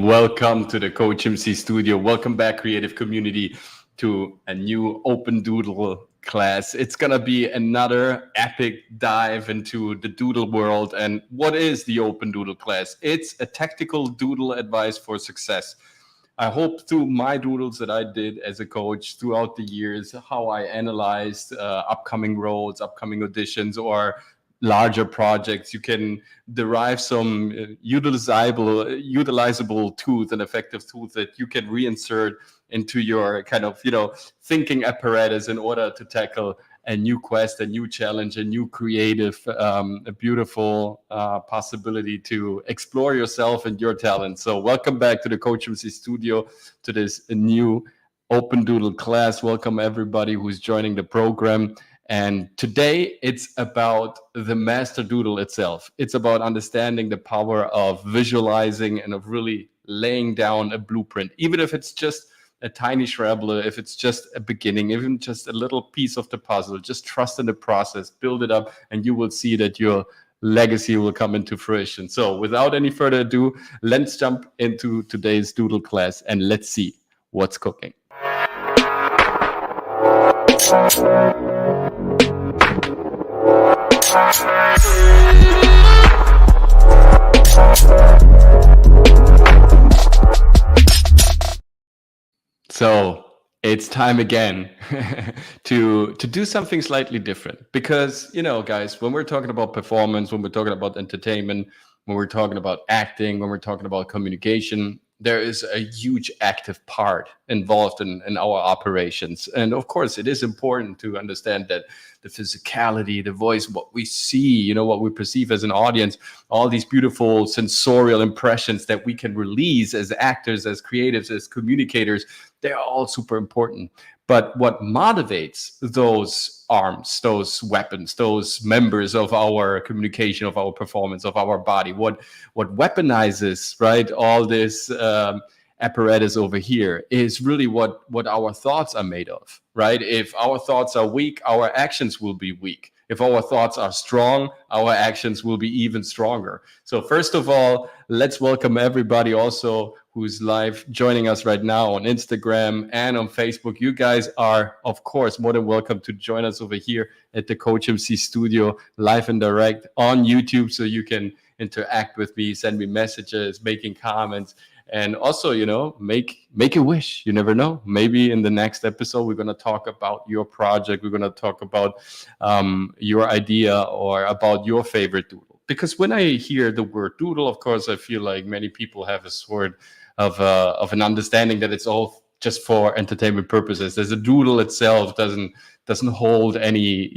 welcome to the Coach MC studio. Welcome back, creative community, to a new Open Doodle class. It's gonna be another epic dive into the doodle world. And what is the Open Doodle class? It's a tactical doodle advice for success. I hope through my doodles that I did as a coach throughout the years, how I analyzed upcoming roles, upcoming auditions, or larger projects, you can derive some utilizable tools and effective tools that you can reinsert into your kind of, thinking apparatus in order to tackle a new quest, a new challenge, a new creative, a beautiful possibility to explore yourself and your talent. So welcome back to the Coach MC studio, to this new Open Doodle class. Welcome everybody who's joining the program. And today it's about the master doodle itself. It's about understanding the power of visualizing and of really laying down a blueprint, even if it's just a tiny Scrabble, if it's just a beginning, even just a little piece of the puzzle. Just trust in the process, build it up, and you will see that your legacy will come into fruition. So without any further ado, let's jump into today's doodle class and let's see what's cooking. So it's time again to do something slightly different, because, guys, when we're talking about performance, when we're talking about entertainment, when we're talking about acting, when we're talking about communication, there is a huge active part involved in our operations. And of course, it is important to understand that the physicality, the voice, what we see, what we perceive as an audience, all these beautiful sensorial impressions that we can release as actors, as creatives, as communicators, they're all super important. But what motivates those arms, those weapons, those members of our communication, of our performance, of our body, what weaponizes, right, all this apparatus over here is really what our thoughts are made of, right? If our thoughts are weak, our actions will be weak. If our thoughts are strong, our actions will be even stronger. So first of all, let's welcome everybody also who's live joining us right now on Instagram and on Facebook. You guys are, of course, more than welcome to join us over here at the Coach MC studio, live and direct on YouTube, so you can interact with me, send me messages, making comments, and also, make a wish. You never know. Maybe in the next episode, we're going to talk about your project. We're going to talk about your idea or about your favorite doodle. Because when I hear the word doodle, of course, I feel like many people have a sort of an understanding that it's all just for entertainment purposes. There's a doodle itself doesn't hold any,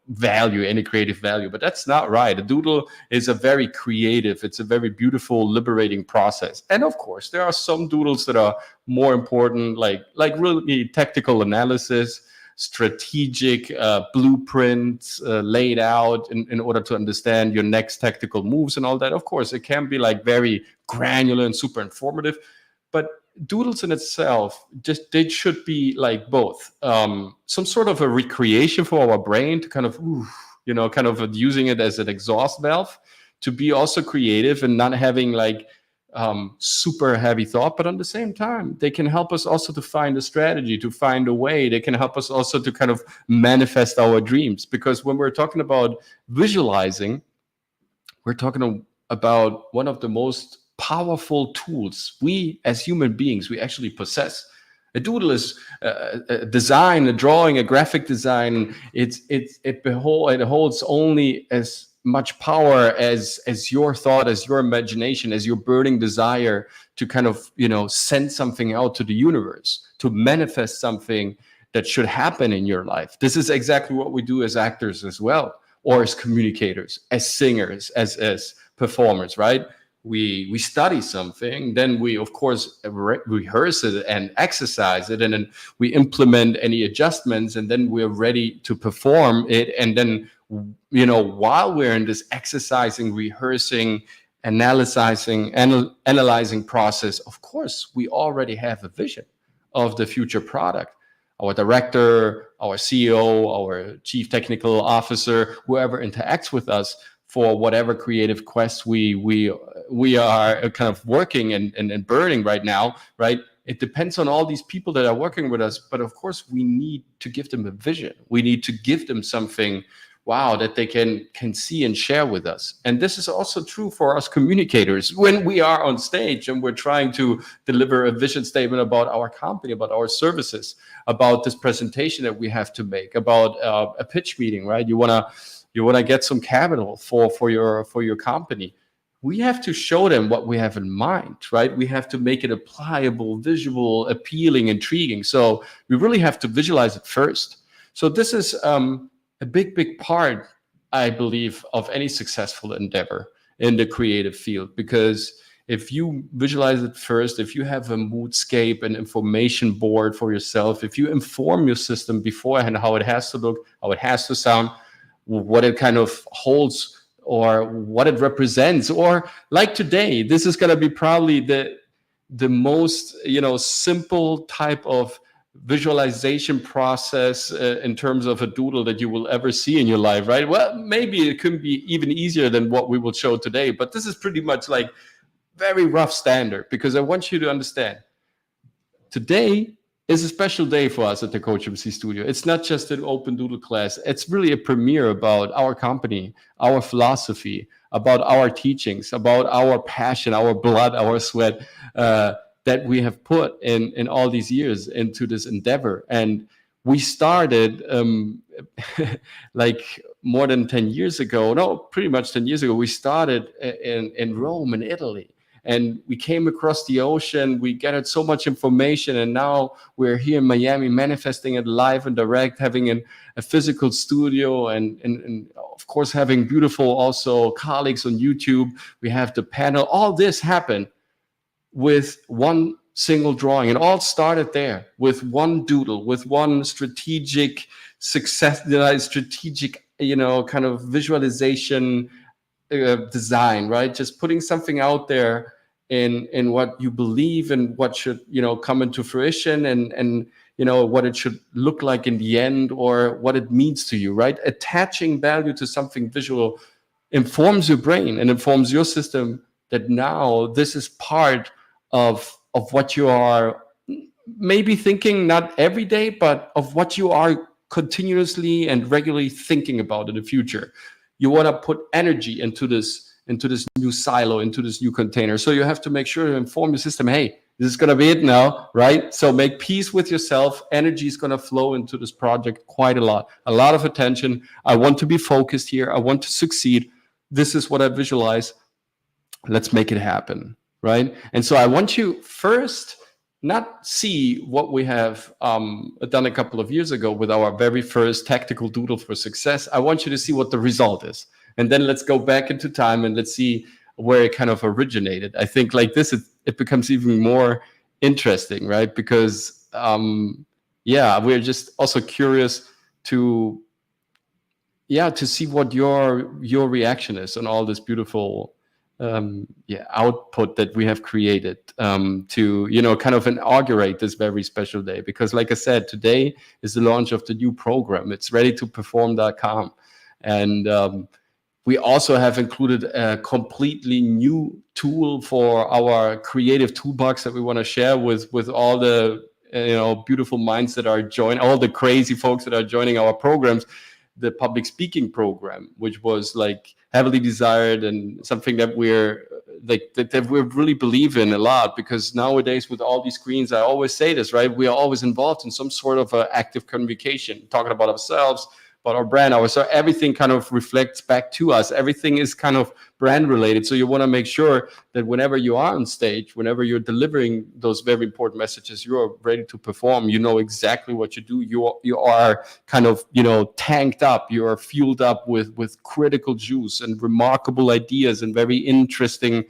value, any creative value. But that's not right. A doodle is a very creative, it's a very beautiful, liberating process. And of course, there are some doodles that are more important, like really tactical analysis, strategic blueprints laid out in order to understand your next tactical moves and all that. Of course, it can be like very granular and super informative, but doodles in itself, they should be like both some sort of a recreation for our brain to kind of using it as an exhaust valve, to be also creative and not having like super heavy thought, but at the same time, they can help us also to find a strategy, to find a way. They can help us also to kind of manifest our dreams. Because when we're talking about visualizing, we're talking about one of the most powerful tools we as human beings, we actually possess. A doodle is a design, a drawing, a graphic design. It holds only as much power as your thought, as your imagination, as your burning desire to kind of, send something out to the universe, to manifest something that should happen in your life. This is exactly what we do as actors as well, or as communicators, as singers, as performers, right? We study something, then we, of course, rehearse it and exercise it, and then we implement any adjustments, and then we're ready to perform it. And then, while we're in this exercising, rehearsing, analyzing process, of course, we already have a vision of the future product. Our director, our CEO, our chief technical officer, whoever interacts with us, for whatever creative quest we are kind of working and burning right now, right? It depends on all these people that are working with us, but of course we need to give them a vision. We need to give them something, wow, that they can see and share with us. And this is also true for us communicators. When we are on stage and we're trying to deliver a vision statement about our company, about our services, about this presentation that we have to make, about a pitch meeting, right? You wanna get some capital for your company. We have to show them what we have in mind, right? We have to make it a pliable, visual, appealing, intriguing. So we really have to visualize it first. So this is a big part, I believe, of any successful endeavor in the creative field, because if you visualize it first, if you have a moodscape, an information board for yourself, if you inform your system beforehand how it has to look, how it has to sound, what it kind of holds or what it represents, or like today, this is going to be probably the most simple type of visualization process in terms of a doodle that you will ever see in your life, right? Well, maybe it could be even easier than what we will show today, but this is pretty much like very rough standard, because I want you to understand today is a special day for us at the Coach MC Studio. It's not just an open doodle class. It's really a premiere about our company, our philosophy, about our teachings, about our passion, our blood, our sweat, that we have put in all these years into this endeavor. And we started like more than 10 years ago, no, pretty much 10 years ago, we started in Rome, in Italy. And we came across the ocean, we gathered so much information, and now we're here in Miami manifesting it live and direct, having a physical studio, and of course having beautiful also colleagues on YouTube. We have the panel. All this happened with one single drawing. It all started there with one doodle, with one strategic success, strategic, kind of visualization design, right? Just putting something out there in what you believe and what should, come into fruition, and what it should look like in the end, or what it means to you, right? Attaching value to something visual informs your brain and informs your system that now this is part of what you are maybe thinking, not every day, but of what you are continuously and regularly thinking about in the future. You want to put energy into this new silo, into this new container. So you have to make sure to inform your system, hey, this is going to be it now, right? So make peace with yourself. Energy is going to flow into this project quite a lot of attention. I want to be focused here. I want to succeed. This is what I visualize. Let's make it happen, right? And so I want you first not see what we have done a couple of years ago with our very first tactical doodle for success. I want you to see what the result is. And then let's go back into time and let's see where it kind of originated. I think like this, it becomes even more interesting, right? Because, we're just also curious to see what your reaction is on all this beautiful output that we have created to kind of inaugurate this very special day. Because like I said, today is the launch of the new program. It's readytoperform.com, and we also have included a completely new tool for our creative toolbox that we want to share with all the beautiful minds that are joining, all the crazy folks that are joining our programs. The public speaking program, which was like heavily desired and something that we're like that we really believe in a lot, because nowadays with all these screens, I always say this, right? We are always involved in some sort of active communication, talking about ourselves, about our brand, so everything kind of reflects back to us. Everything is kind of brand related. So you want to make sure that whenever you are on stage, whenever you're delivering those very important messages, you are ready to perform. You know exactly what you do. You are kind of tanked up. You are fueled up with critical juice and remarkable ideas and very interesting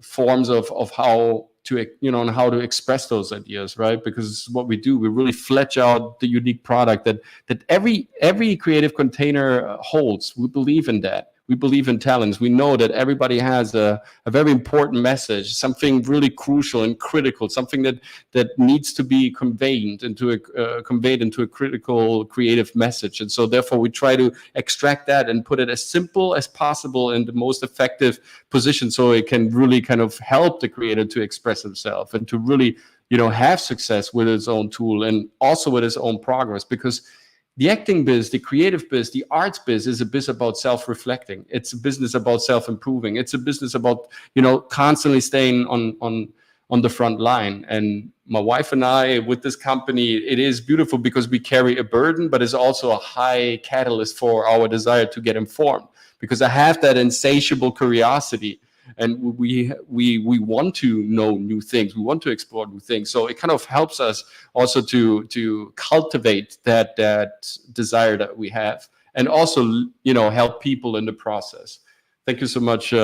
forms of how to and how to express those ideas, right? Because what we do, we really flesh out the unique product that every creative container holds. We believe in that. We believe in talents. We know that everybody has a very important message, something really crucial and critical, something that needs to be conveyed into a critical creative message. And so therefore we try to extract that and put it as simple as possible in the most effective position, so it can really kind of help the creator to express himself and to really, have success with his own tool and also with his own progress. Because the acting biz, the creative biz, the arts biz is a biz about self-reflecting. It's a business about self-improving. It's a business about, constantly staying on the front line. And my wife and I, with this company, it is beautiful because we carry a burden, but it's also a high catalyst for our desire to get informed, because I have that insatiable curiosity. And we want to know new things. We want to explore new things. So it kind of helps us also to cultivate that desire that we have, and also, help people in the process. Thank you so much,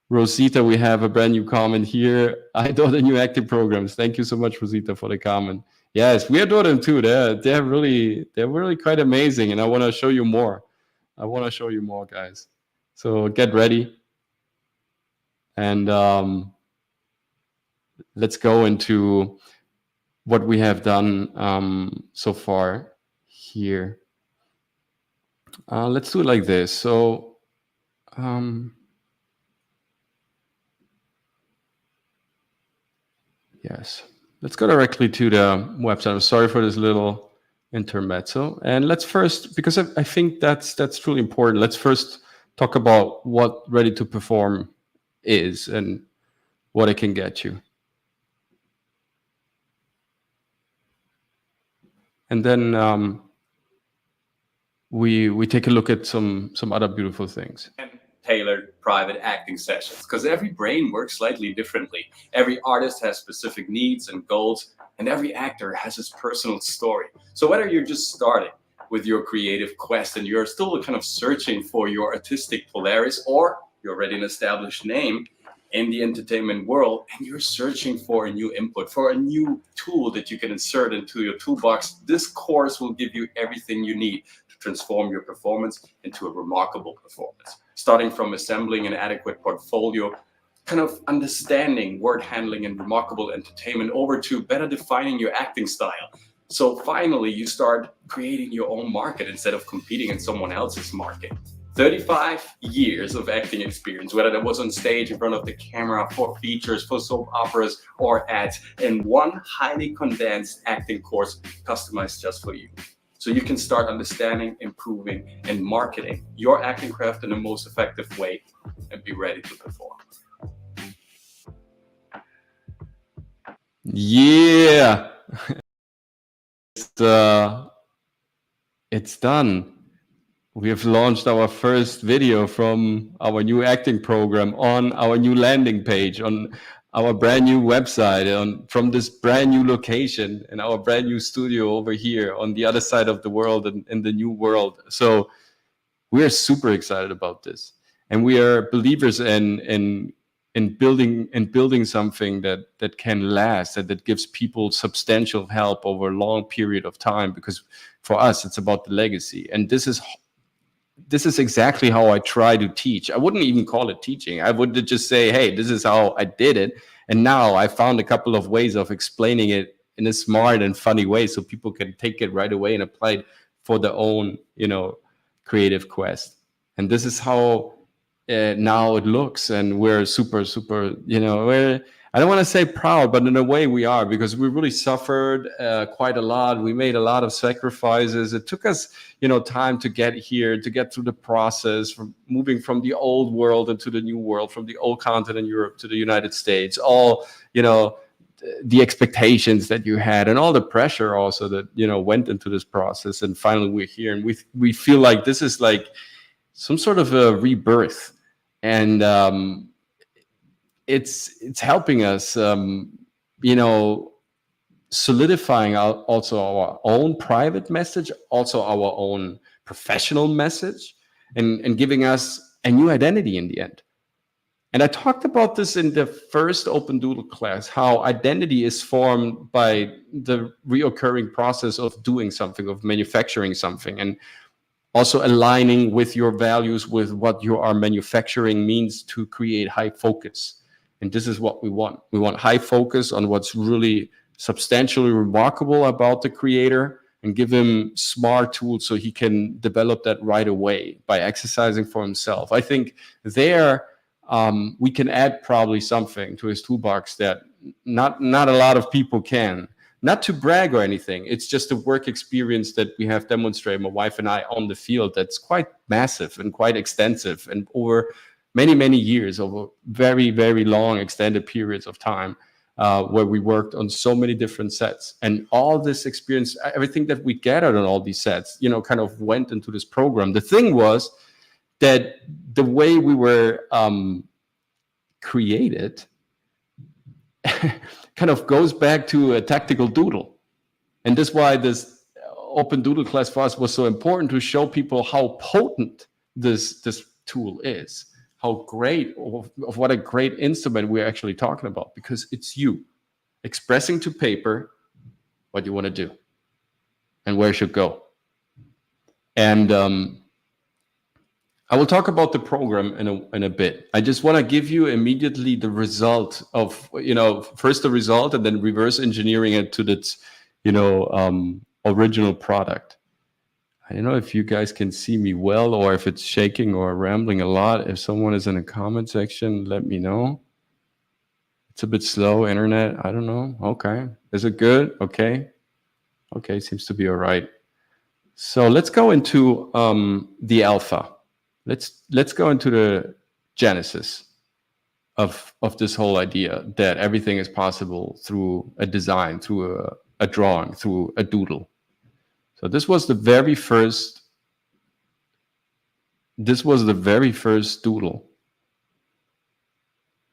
Rosita. We have a brand new comment here. I adore the new acting programs. Thank you so much, Rosita, for the comment. Yes, we adore them too. They're really quite amazing, and I want to show you more. Guys. So get ready. And let's go into what we have done so far here. Let's do it like this. So yes, let's go directly to the website. I'm sorry for this little intermezzo. And let's first, because I think that's truly important, let's first talk about what Ready to Perform is and what it can get you. And then we take a look at some other beautiful things. And tailored private acting sessions, because every brain works slightly differently. Every artist has specific needs and goals, and every actor has his personal story. So whether you're just starting with your creative quest and you're still kind of searching for your artistic Polaris, or you're already an established name in the entertainment world and you're searching for a new input, for a new tool that you can insert into your toolbox, this course will give you everything you need to transform your performance into a remarkable performance. Starting from assembling an adequate portfolio, kind of understanding word handling and remarkable entertainment, over to better defining your acting style. So finally, you start creating your own market instead of competing in someone else's market. 35 years of acting experience, whether that was on stage in front of the camera, for features, for soap operas, or ads, in one highly condensed acting course customized just for you. So you can start understanding, improving, and marketing your acting craft in the most effective way and be ready to perform. Yeah. It's done. We have launched our first video from our new acting program on our new landing page, on our brand new website, from this brand new location in our brand new studio over here on the other side of the world, and in the new world. So we are super excited about this, and we are believers in building something that can last, that gives people substantial help over a long period of time. Because for us, it's about the legacy, and this is exactly how I try to teach. I wouldn't even call it teaching. I would just say, hey, this is how I did it. And now I found a couple of ways of explaining it in a smart and funny way, so people can take it right away and apply it for their own, creative quest. And this is how now it looks. And we're super, I don't want to say proud, but in a way we are, because we really suffered quite a lot. We made a lot of sacrifices. It took us, time to get here, to get through the process, from moving from the old world into the new world, from the old continent, Europe, to the United States. All, the expectations that you had, and all the pressure also that, went into this process. And finally we're here, and we feel like this is like some sort of a rebirth. And it's helping us, solidifying also our own private message, also our own professional message, and giving us a new identity in the end. And I talked about this in the first Open Doodle class, how identity is formed by the reoccurring process of doing something, of manufacturing something. And Also aligning with your values, with what you are manufacturing means to create high focus. And this is what we want. We want high focus on what's really substantially remarkable about the creator, and give him smart tools so he can develop that right away by exercising for himself. I think there we can add probably something to his toolbox that not a lot of people can. Not to brag or anything. It's just a work experience that we have demonstrated, my wife and I, on the field that's quite massive and quite extensive, and over many, many years, over very, very long extended periods of time, where we worked on so many different sets. And all this experience, everything that we gathered on all these sets, kind of went into this program. The thing was that the way we were created kind of goes back to a tactical doodle. And that's why this open doodle class for us was so important, to show people how potent this tool is, how great, of what a great instrument we're actually talking about, because it's you expressing to paper what you want to do and where it should go. And I will talk about the program in a bit. I just want to give you immediately the result of, first the result, and then reverse engineering it to its, original product. I don't know if you guys can see me well, or if it's shaking or rambling a lot. If someone is in the comment section, let me know. It's a bit slow, internet. I don't know. Okay. Is it good? Okay. Okay. Seems to be all right. So let's go into the alpha. Let's go into the genesis of this whole idea that everything is possible through a design, through a drawing, through a doodle. So this was the very first doodle,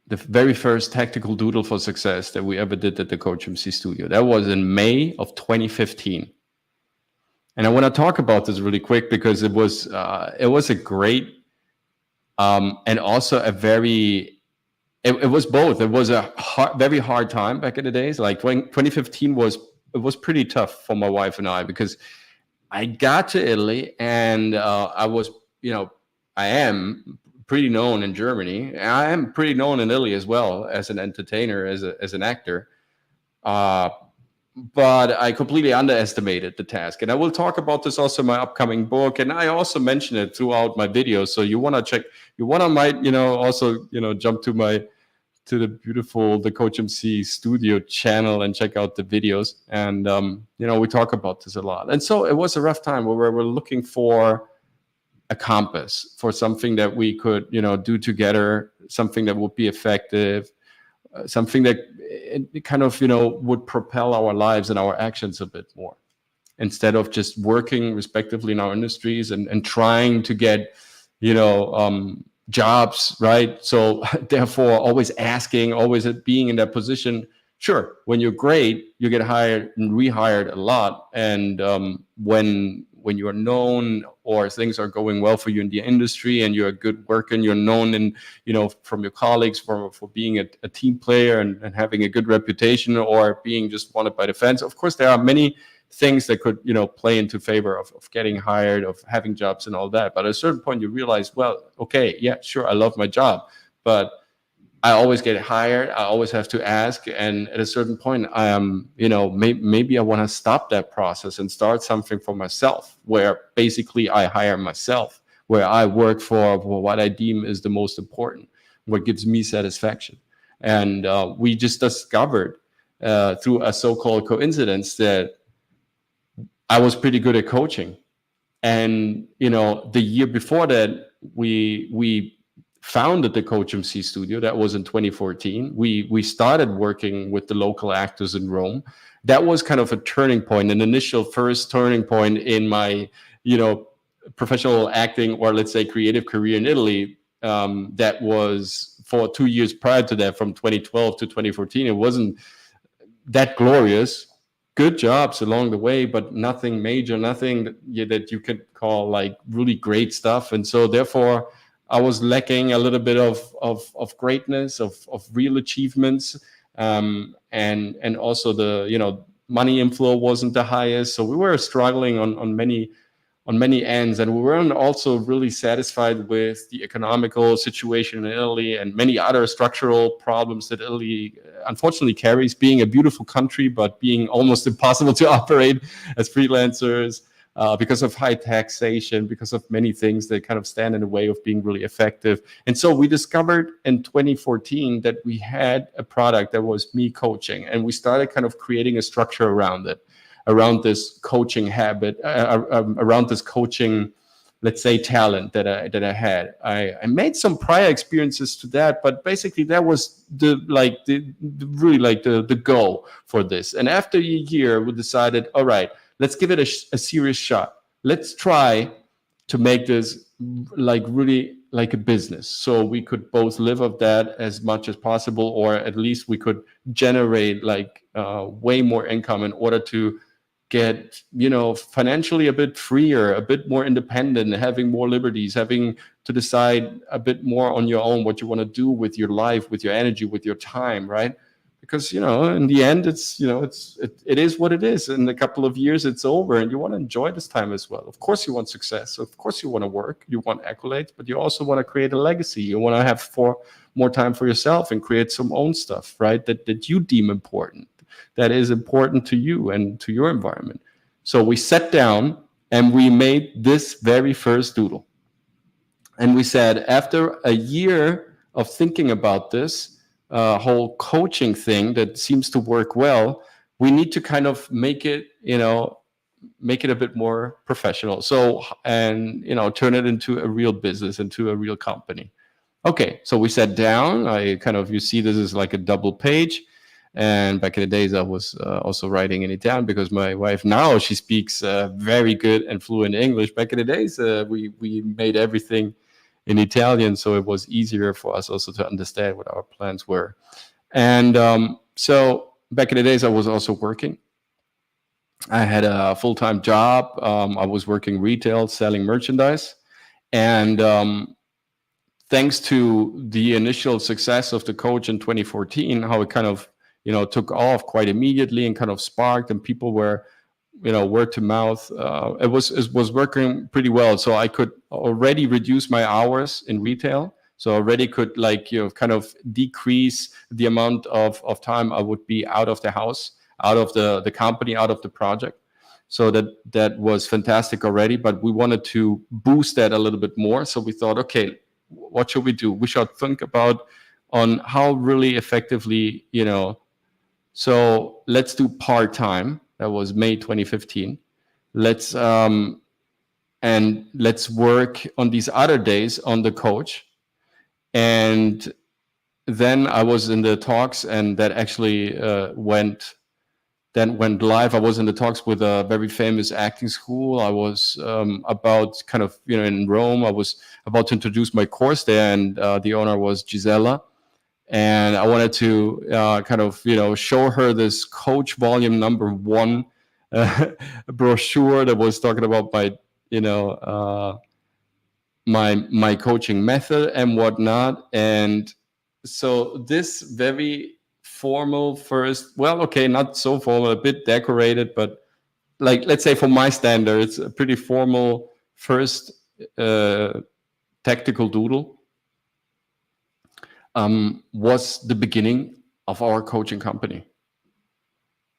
the very first tactical doodle for success that we ever did at the Coach MC studio. That was in May of 2015. And I want to talk about this really quick, because it was a great and also a very, it was both. It was a very hard time back in the days. Like 2015 was pretty tough for my wife and I, because I got to Italy, and I was, I am pretty known in Germany. I am pretty known in Italy as well, as an entertainer, as an actor. But I completely underestimated the task. And I will talk about this also in my upcoming book. And I also mention it throughout my videos. So you want to check, also, jump to the beautiful, the Coach MC studio channel and check out the videos. And, we talk about this a lot. And so it was a rough time where we were looking for a compass, for something that we could, do together, something that would be effective, something that it kind of, would propel our lives and our actions a bit more, instead of just working respectively in our industries and trying to get, jobs, right? So therefore, always asking, always being in that position. Sure, when you're great, you get hired and rehired a lot. And when you're known, or things are going well for you in the industry, and you're a good worker, and you're known in, from your colleagues for being a team player and having a good reputation, or being just wanted by the fans. Of course, there are many things that could, play into favor of getting hired, of having jobs and all that. But at a certain point, you realize, well, okay, yeah, sure, I love my job, but I always get hired. I always have to ask. And at a certain point, I am, maybe I want to stop that process and start something for myself, where basically I hire myself, where I work for what I deem is the most important, what gives me satisfaction. And we just discovered through a so-called coincidence that I was pretty good at coaching. And, the year before that, we founded the Coach MC studio. That was in 2014. We started working with the local actors in Rome. That was kind of a turning point, an initial first turning point in my, professional acting, or let's say creative career in Italy. That was for 2 years prior to that, from 2012 to 2014. It wasn't that glorious. Good jobs along the way, but nothing major, nothing that you could call like really great stuff. And so therefore, I was lacking a little bit of greatness, of real achievements, and also the money inflow wasn't the highest. So we were struggling on many on many ends, and we weren't also really satisfied with the economical situation in Italy and many other structural problems that Italy unfortunately carries, being a beautiful country, but being almost impossible to operate as freelancers because of high taxation, because of many things that kind of stand in the way of being really effective. And so we discovered in 2014 that we had a product that was me coaching, and we started kind of creating a structure around it, around this coaching habit, around this coaching, let's say, talent that I had. I made some prior experiences to that, but basically that was the goal for this. And after a year, we decided, all right, let's give it a serious shot. Let's try to make this really like a business, so we could both live of that as much as possible, or at least we could generate way more income in order to get, financially a bit freer, a bit more independent, having more liberties, having to decide a bit more on your own what you want to do with your life, with your energy, with your time, right? Because, in the end, it is what it is. In a couple of years, it's over, and you want to enjoy this time as well. Of course, you want success. Of course, you want to work. You want accolades, but you also want to create a legacy. You want to have more time for yourself and create some own stuff, right? That you deem important, that is important to you and to your environment. So we sat down and we made this very first doodle. And we said, after a year of thinking about this whole coaching thing that seems to work well, we need to kind of make it a bit more professional. So, and, turn it into a real business, into a real company. Okay, so we sat down. You see this is like a double page. And back in the days, I was also writing in Italian, because my wife now, she speaks very good and fluent English. Back in the days, we made everything in Italian, so it was easier for us also to understand what our plans were. And so back in the days, I was also working. I had a full-time job. I was working retail, selling merchandise. And thanks to the initial success of the coach in 2014, how it kind of took off quite immediately and kind of sparked, and people were, word to mouth. It was working pretty well. So I could already reduce my hours in retail. So already could kind of decrease the amount of time I would be out of the house, out of the company, out of the project. So that was fantastic already, but we wanted to boost that a little bit more. So we thought, okay, what should we do? We should think about on how really effectively, so let's do part-time. That was May 2015. Let's work on these other days on the coach. And then I was in the talks, and that actually went live. I was in the talks with a very famous acting school. I was about kind of, in Rome. I was about to introduce my course there, and the owner was Gisela. And I wanted to kind of, show her this coach volume number 1 brochure that was talking about my coaching method and whatnot. And so this very formal first, well, okay, not so formal, a bit decorated, but let's say for my standards, a pretty formal first tactical doodle was the beginning of our coaching company.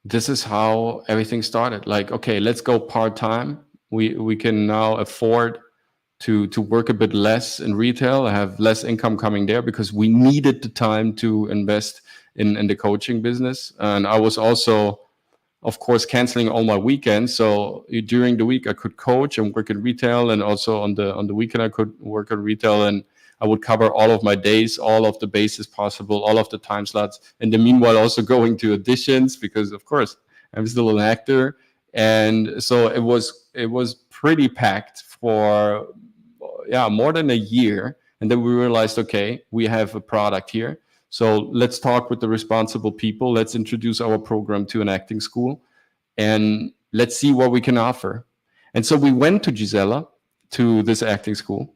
This is how everything started. Okay, let's go part-time. We can now afford to work a bit less in retail, have less income coming there, because we needed the time to invest in the coaching business. And I was also, of course, canceling all my weekends. So during the week I could coach and work in retail, and also on the weekend I could work in retail, and I would cover all of my days, all of the bases possible, all of the time slots. And then meanwhile also going to auditions, because of course I'm still an actor. And so it was pretty packed for more than a year. And then we realized, okay, we have a product here. So let's talk with the responsible people. Let's introduce our program to an acting school, and let's see what we can offer. And so we went to Gisela, to this acting school.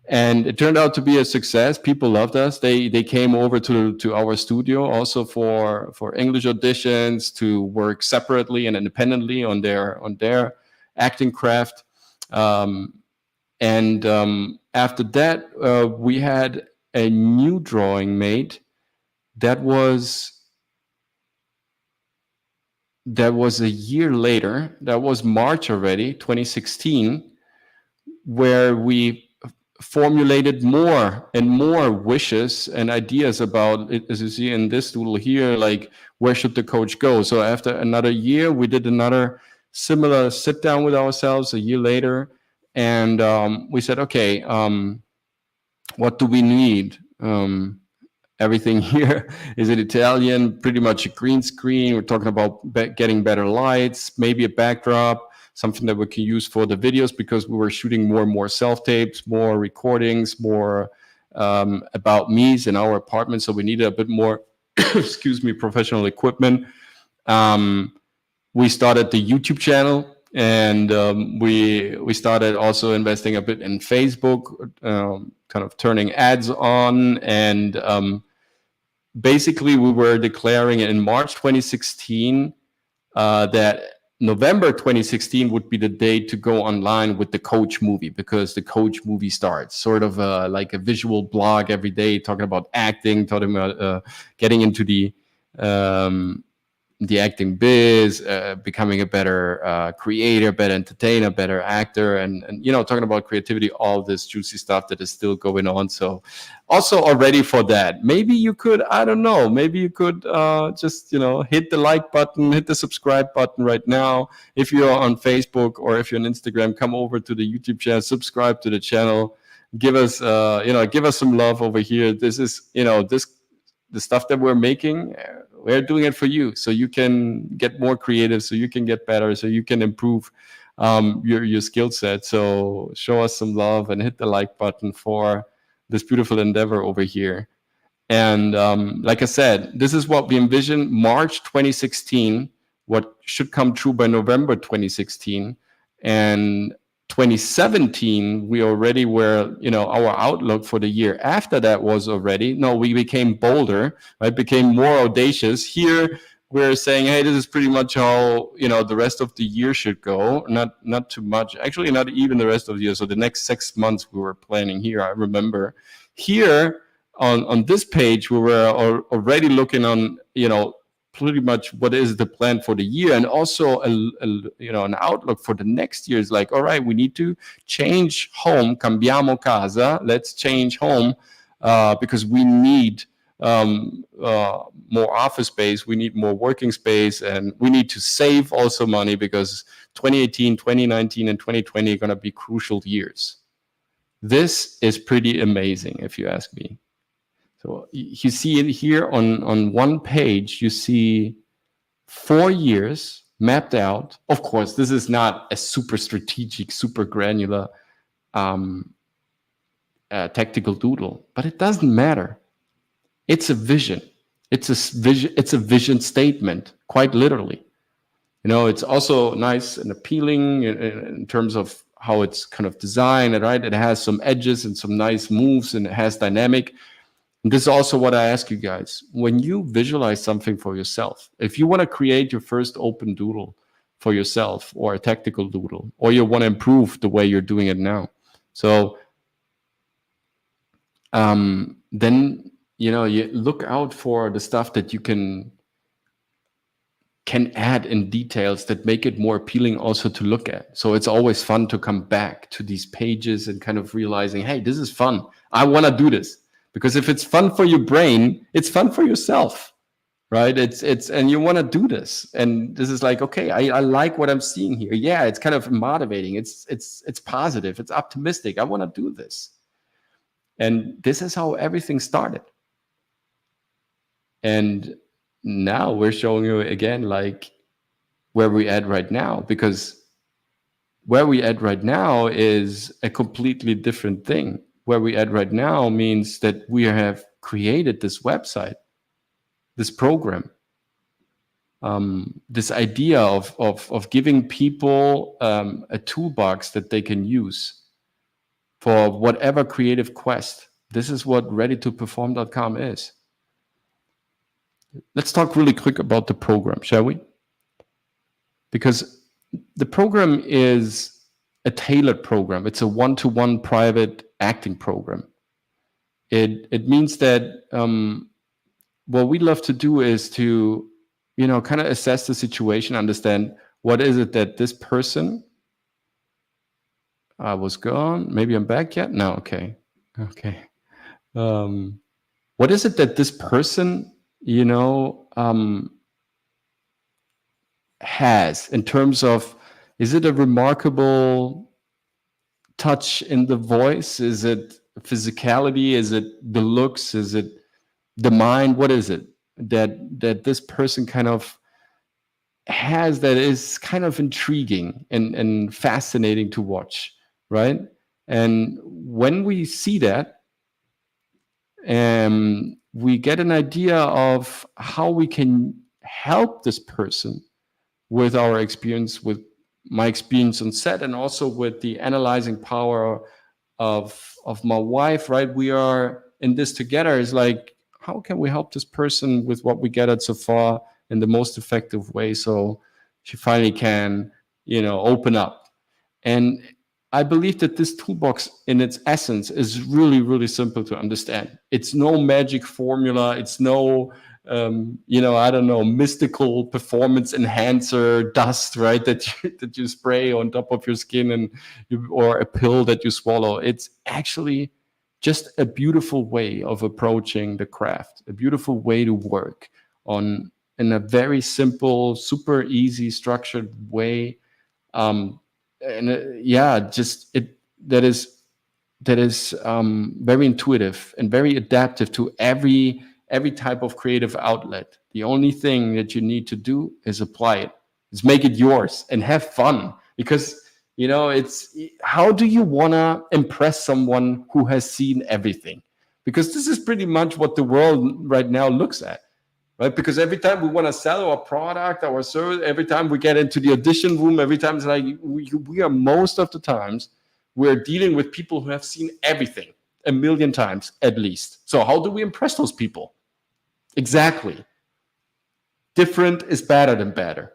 And it turned out to be a success. People loved us. They came over to our studio also for English auditions, to work separately and independently on their acting craft. After that, we had a new drawing made that was a year later. That was March already, 2016, where we formulated more and more wishes and ideas about it, as you see in this doodle here, like where should the coach go. So after another year, we did another similar sit down with ourselves a year later, and we said, okay, what do we need? Everything here is in Italian, pretty much a green screen. We're talking about getting better lights, maybe a backdrop, something that we can use for the videos, because we were shooting more and more self-tapes, more recordings, more about me's in our apartment. So we needed a bit more, excuse me, professional equipment. We started the YouTube channel, and we started also investing a bit in Facebook, kind of turning ads on, and basically we were declaring in March 2016 that November 2016 would be the day to go online with the coach movie, because the coach movie starts sort of like a visual blog every day, talking about acting, talking about getting into the acting biz, becoming a better creator, better entertainer, better actor, and talking about creativity, all this juicy stuff that is still going on. So also already for that, maybe you could, I don't know, maybe you could just hit the like button, hit the subscribe button right now. If you're on Facebook or if you're on Instagram, come over to the YouTube channel, subscribe to the channel, give us give us some love over here. This is the stuff that we're making, we're doing it for you, so you can get more creative, so you can get better, so you can improve your skill set. So show us some love and hit the like button for this beautiful endeavor over here. And like I said, this is what we envisioned March 2016, what should come true by November 2016. And 2017, we already were, our outlook for the year after that was already, we became bolder, right? Became more audacious. Here, we're saying, hey, this is pretty much how, the rest of the year should go. Not too much. Actually, not even the rest of the year. So the next 6 months we were planning here. I remember here on this page, we were already looking on, pretty much what is the plan for the year, and also an outlook for the next year. Is like, all right, we need to change home, cambiamo casa, let's change home, because we need more office space, we need more working space, and we need to save also money, because 2018, 2019, and 2020 are going to be crucial years. This is pretty amazing, if you ask me. So you see it here on one page, you see 4 years mapped out. Of course, this is not a super strategic, super granular tactical doodle, but it doesn't matter. It's a vision. It's a vision statement, quite literally. It's also nice and appealing in terms of how it's kind of designed, right? It has some edges and some nice moves, and it has dynamic. And this is also what I ask you guys. When you visualize something for yourself, if you want to create your first open doodle for yourself, or a tactical doodle, or you want to improve the way you're doing it now, so then you look out for the stuff that you can add in details that make it more appealing also to look at. So it's always fun to come back to these pages and kind of realizing, hey, this is fun. I want to do this. Because if it's fun for your brain, it's fun for yourself, right? And you want to do this. And this is like, okay, I like what I'm seeing here. Yeah, it's kind of motivating. It's positive. It's optimistic. I want to do this. And this is how everything started. And now we're showing you again, like, where we're at right now, because where we're at right now is a completely different thing. Where we're at right now means that we have created this website, this program, this idea of giving people a toolbox that they can use for whatever creative quest. This is what readytoperform.com is. Let's talk really quick about the program, shall we? Because the program is a tailored program. It's a one-to-one private acting program. It means that what we love to do is to, kind of assess the situation, understand what is it that this person, I was gone, maybe I'm back yet? No, okay. What is it that this person, has in terms of, is it a remarkable touch in the voice? Is it physicality? Is it the looks? Is it the mind? What is it that this person kind of has that is kind of intriguing and fascinating to watch, right? And when we see that, we get an idea of how we can help this person with our experience, with my experience on set, and also with the analyzing power of my wife, right? We are in this together. Is like, how can we help this person with what we gathered so far in the most effective way, so she finally can, open up. And I believe that this toolbox in its essence is really, really simple to understand. It's no magic formula. It's no, I don't know, mystical performance enhancer dust, right? That you spray on top of your skin or a pill that you swallow. It's actually just a beautiful way of approaching the craft, a beautiful way to work in a very simple, super easy, structured way. That is very intuitive and very adaptive to every type of creative outlet. The only thing that you need to do is apply it, is make it yours and have fun. Because it's, how do you want to impress someone who has seen everything? Because this is pretty much what the world right now looks at. Right? Because every time we want to sell our product, our service, every time we get into the audition room, every time it's like we are, most of the times, we're dealing with people who have seen everything 1,000,000 times at least. So how do we impress those people? Exactly. Different is better than better.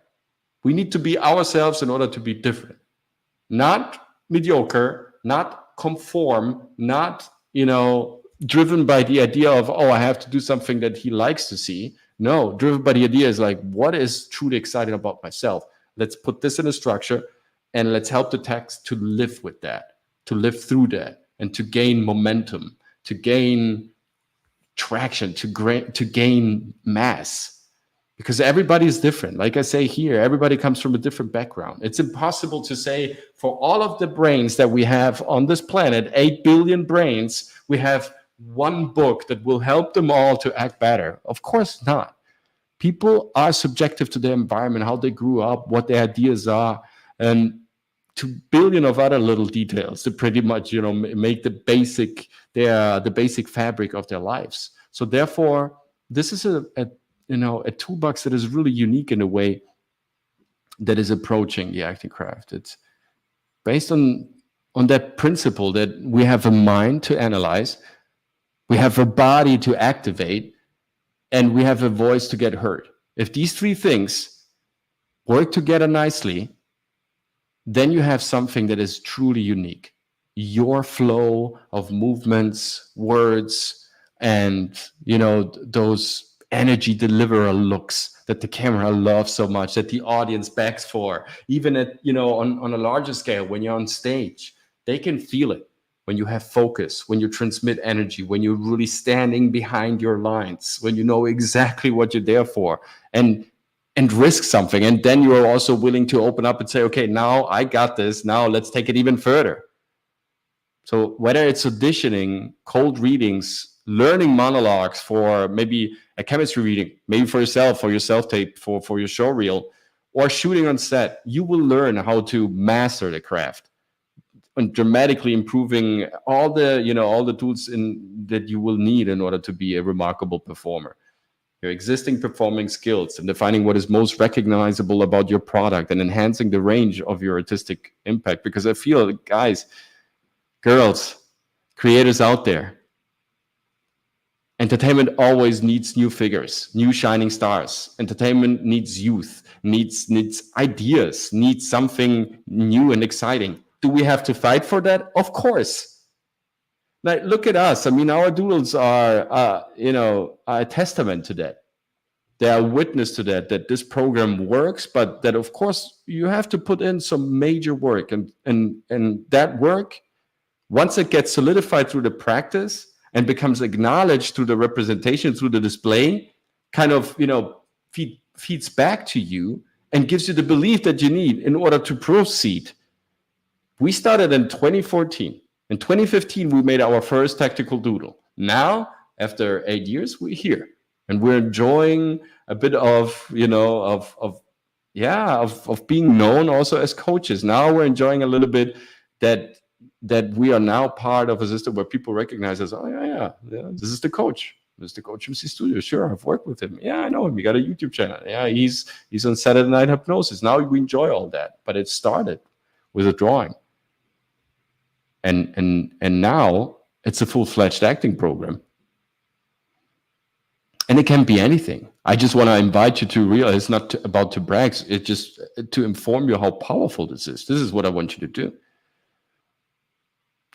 We need to be ourselves in order to be different. Not mediocre, not conform, not, driven by the idea of, oh, I have to do something that he likes to see. No, driven by the idea is like, what is truly exciting about myself? Let's put this in a structure and let's help the text to live with that, to live through that, and to gain momentum, to gain traction, to gain mass. Because everybody is different. Like I say here, everybody comes from a different background. It's impossible to say for all of the brains that we have on this planet, 8 billion brains, we have one book that will help them all to act better. Of course not. People are subjective to their environment, how they grew up, what their ideas are, and to billion of other little details to pretty much, make the basic fabric of their lives. So therefore, this is a toolbox that is really unique in a way that is approaching the acting craft. It's based on that principle that we have a mind to analyze, we have a body to activate, and we have a voice to get heard. If these three things work together nicely, then you have something that is truly unique. Your flow of movements, words, and those energy deliverer looks that the camera loves so much, that the audience begs for. Even at on a larger scale, when you're on stage, they can feel it. When you have focus, when you transmit energy, when you're really standing behind your lines, when you know exactly what you're there for, and risk something. And then you're also willing to open up and say, okay, now I got this. Now let's take it even further. So whether it's auditioning, cold readings, learning monologues for maybe a chemistry reading, maybe for yourself, for your self-tape, for your show reel, or shooting on set, you will learn how to master the craft and dramatically improving all the tools that you will need in order to be a remarkable performer. Your existing performing skills and defining what is most recognizable about your product and enhancing the range of your artistic impact. Because I feel, guys, girls, creators out there, entertainment always needs new figures, new shining stars. Entertainment needs youth, needs ideas, needs something new and exciting. Do we have to fight for that? Of course. Like, look at us. I mean, our doodles are, a testament to that. They are witness to that this program works, but that, of course, you have to put in some major work. And that work, once it gets solidified through the practice and becomes acknowledged through the representation, through the display, kind of, feeds back to you and gives you the belief that you need in order to proceed. We started in 2014. In 2015, we made our first tactical doodle. Now, after 8 years, we're here. And we're enjoying a bit of, of being known also as coaches. Now we're enjoying a little bit that we are now part of a system where people recognize us. Oh, yeah, this is the coach. This is the coach from C Studio. Sure, I've worked with him. Yeah, I know him. He got a YouTube channel. Yeah, he's on Saturday Night Hypnosis. Now we enjoy all that. But it started with a drawing. And now it's a full-fledged acting program. And it can be anything. I just want to invite you to realize it's not about to brag. It's just to inform you how powerful this is. This is what I want you to do.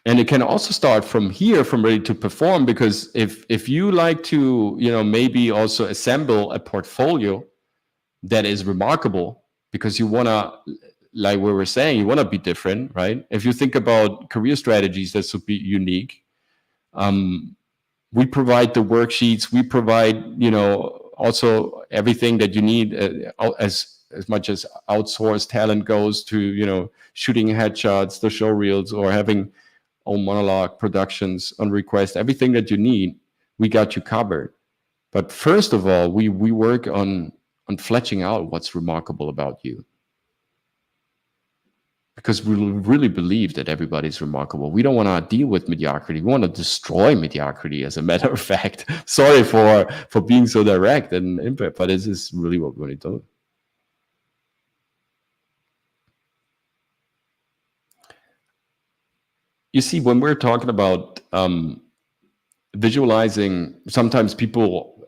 And it can also start from here, from ready to perform, because if you like to, maybe also assemble a portfolio that is remarkable, because you want to, like we were saying, you want to be different, right? If you think about career strategies, that should be unique. We provide the worksheets. We provide, also everything that you need as much as outsourced talent goes to, shooting headshots, the show reels, or having own monologue productions on request. Everything that you need, we got you covered. But first of all, we work on fleshing out what's remarkable about you. Because we really believe that everybody's remarkable. We don't want to deal with mediocrity. We want to destroy mediocrity, as a matter of fact. Sorry for being so direct and impact, but this is really what we want to do. You see, when we're talking about visualizing, sometimes people,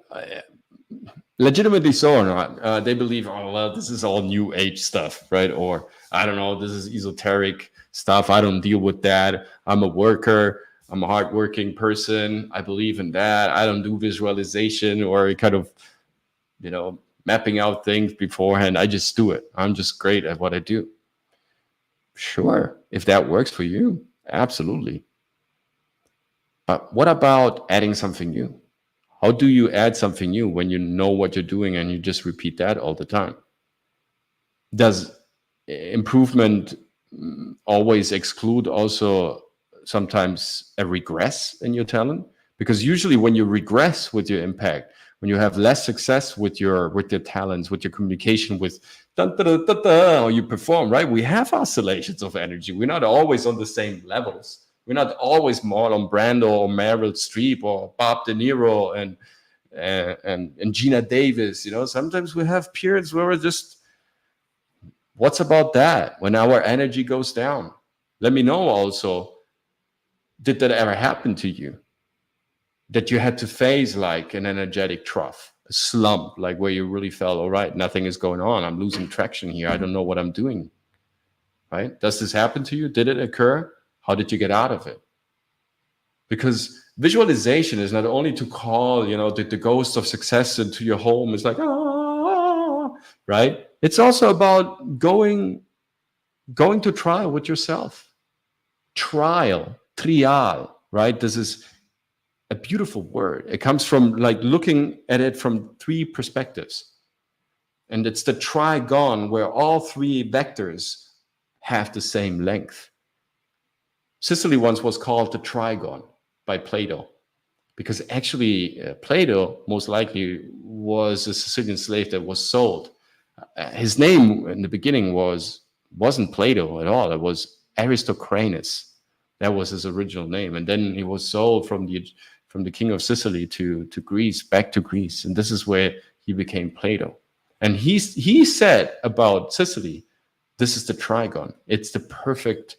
legitimately so or not, they believe, oh, well, this is all new age stuff, right? Or, I don't know, this is esoteric stuff. I don't deal with that. I'm a worker. I'm a hardworking person. I believe in that. I don't do visualization or kind of, mapping out things beforehand. I just do it. I'm just great at what I do. Sure, if that works for you, absolutely. But what about adding something new? How do you add something new when you know what you're doing and you just repeat that all the time? Does improvement always exclude also sometimes a regress in your talent? Because usually when you regress with your impact, when you have less success with your talents, with your communication, with or you perform, right? We have oscillations of energy. We're not always on the same levels. We're not always Marlon Brando or Meryl Streep or Bob De Niro and Gina Davis. Sometimes we have periods where we're just, what's about that? When our energy goes down, let me know also, did that ever happen to you? That you had to face like an energetic trough, a slump, like where you really felt, all right, nothing is going on. I'm losing traction here. I don't know what I'm doing, right? Does this happen to you? Did it occur? How did you get out of it? Because visualization is not only to call, the ghost of success into your home. It's like, right? It's also about going to trial with yourself. Trial, right? This is a beautiful word. It comes from like looking at it from three perspectives. And it's the trigon where all three vectors have the same length. Sicily once was called the trigon by Plato, because actually Plato most likely was a Sicilian slave that was sold. His name in the beginning wasn't Plato at all. It was Aristocranes. That was his original name. And then he was sold from the king of Sicily to Greece, back to Greece. And this is where he became Plato. And he said about Sicily, this is the trigon. It's the perfect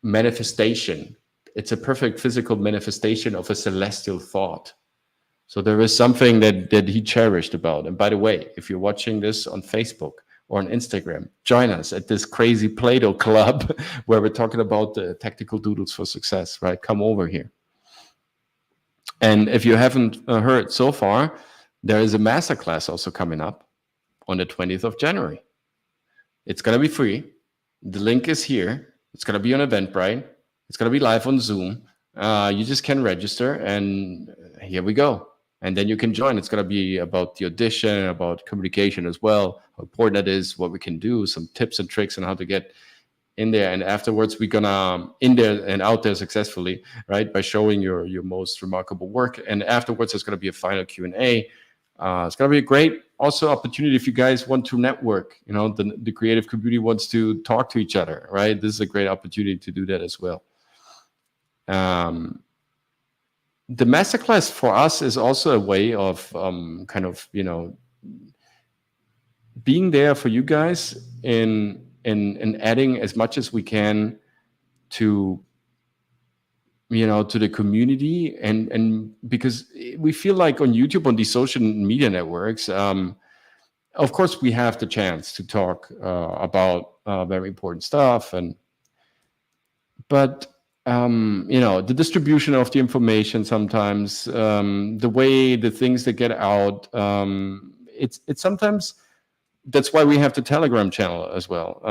manifestation. It's a perfect physical manifestation of a celestial thought. So there is something that he cherished about. And by the way, if you're watching this on Facebook, or on Instagram. Join us at this crazy Play-Doh club where we're talking about the tactical doodles for success, right? Come over here. And if you haven't heard so far, there is a masterclass also coming up on the 20th of January. It's going to be free. The link is here. It's going to be on Eventbrite. It's going to be live on Zoom. You just can register, and here we go. And then you can join. It's going to be about the audition, about communication as well, how important that is, what we can do, some tips and tricks on how to get in there. And afterwards, we're going to in there and out there successfully, right, by showing your most remarkable work. And afterwards, there's going to be a final Q&A. It's going to be a great also opportunity if you guys want to network. You know, the creative community wants to talk to each other, right? This is a great opportunity to do that as well. The masterclass for us is also a way of kind of, you know, being there for you guys in adding as much as we can to, you know, to the community, and because we feel like on YouTube, on these social media networks, of course we have the chance to talk about very important stuff, but you know, the distribution of the information sometimes, the way the things that get out, it's sometimes, that's why we have the Telegram channel as well,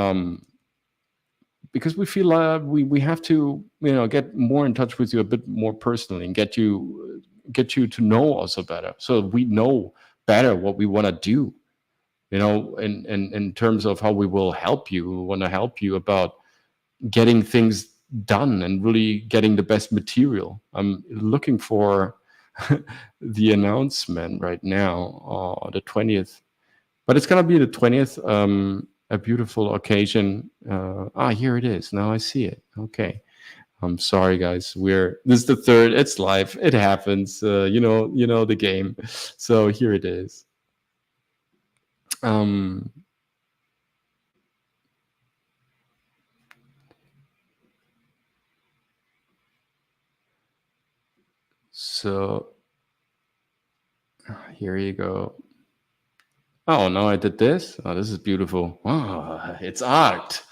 because we feel we have to, you know, get more in touch with you a bit more personally and get you to know also better, so we know better what we want to do, you know, in terms of how we will help you. We want to help you about getting things done and really getting the best material. I'm looking for the announcement right now, the 20th, but it's going to be the 20th, a beautiful occasion. Here it is. Now I see it. Okay. I'm sorry, guys. This is the 3rd. It's live. It happens. You know the game. So here it is. So here you go. Oh, no, I did this. Oh, this is beautiful. Oh, it's art,